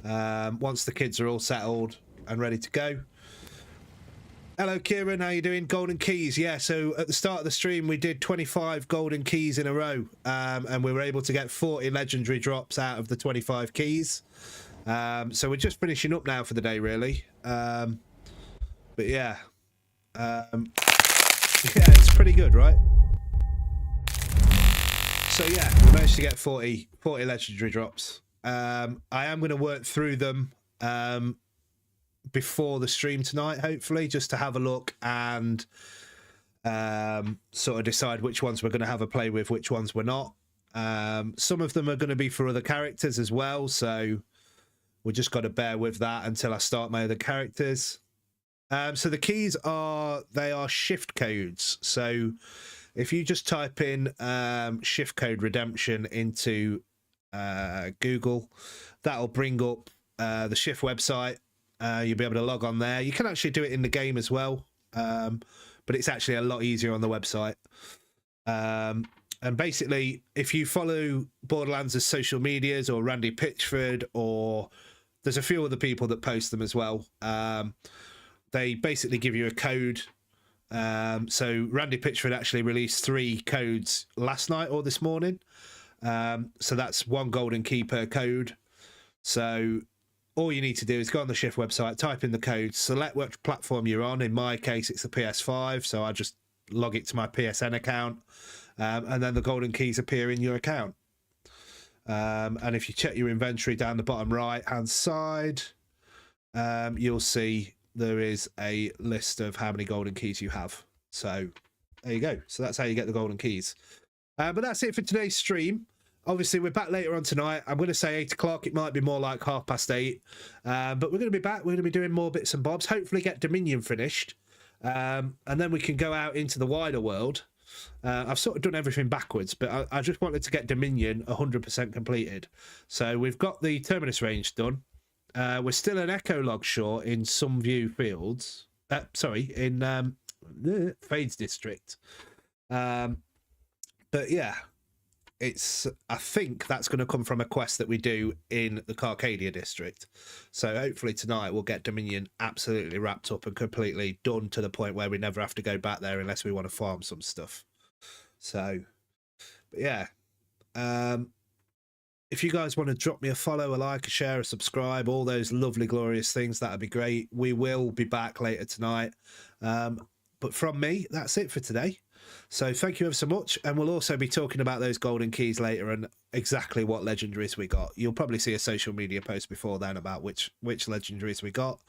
Once the kids are all settled and ready to go. Hello Kieran, how you doing? Golden keys, yeah, so at the start of the stream we did 25 golden keys in a row, and we were able to get 40 legendary drops out of the 25 keys. So we're just finishing up now for the day, really. But yeah. Yeah, it's pretty good, right? So yeah, we managed to get 40 legendary drops. I am going to work through them before the stream tonight, hopefully, just to have a look and sort of decide which ones we're going to have a play with, which ones we're not. Some of them are going to be for other characters as well, so we just got to bear with that until I start my other characters. So the keys are shift codes. So if you just type in shift code redemption into Google, that'll bring up the Shift website. You'll be able to log on there. You can actually do it in the game as well, but it's actually a lot easier on the website. And basically, if you follow Borderlands' social medias or Randy Pitchford, or there's a few other people that post them as well, they basically give you a code. So Randy Pitchford actually released 3 codes last night or this morning. So that's 1 golden key per code. So all you need to do is go on the Shift website, type in the code, select which platform you're on. In my case, it's the PS5, so I just log it to my PSN account. and then the golden keys appear in your account. And if you check your inventory down the bottom right hand side, you'll see there is a list of how many golden keys you have. So there you go. So that's how you get the golden keys. But that's it for today's stream. Obviously, we're back later on tonight. I'm going to say 8 o'clock. It might be more like 8:30. But we're going to be back. We're going to be doing more bits and bobs. Hopefully get Dominion finished. And then we can go out into the wider world. I've sort of done everything backwards, but I just wanted to get Dominion 100% completed. So we've got the Terminus range done. We're still an Echo log short in some view fields. In Fades District. But yeah, I think that's going to come from a quest that we do in the Carcadia District. So hopefully tonight we'll get Dominion absolutely wrapped up and completely done to the point where we never have to go back there unless we want to farm some stuff. So, but yeah. If you guys want to drop me a follow, a like, a share, a subscribe, all those lovely, glorious things, that would be great. We will be back later tonight. But from me, that's it for today. So thank you ever so much. And we'll also be talking about those golden keys later and exactly what legendaries we got. You'll probably see a social media post before then about which legendaries we got.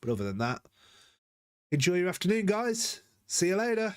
But other than that, enjoy your afternoon, guys. See you later.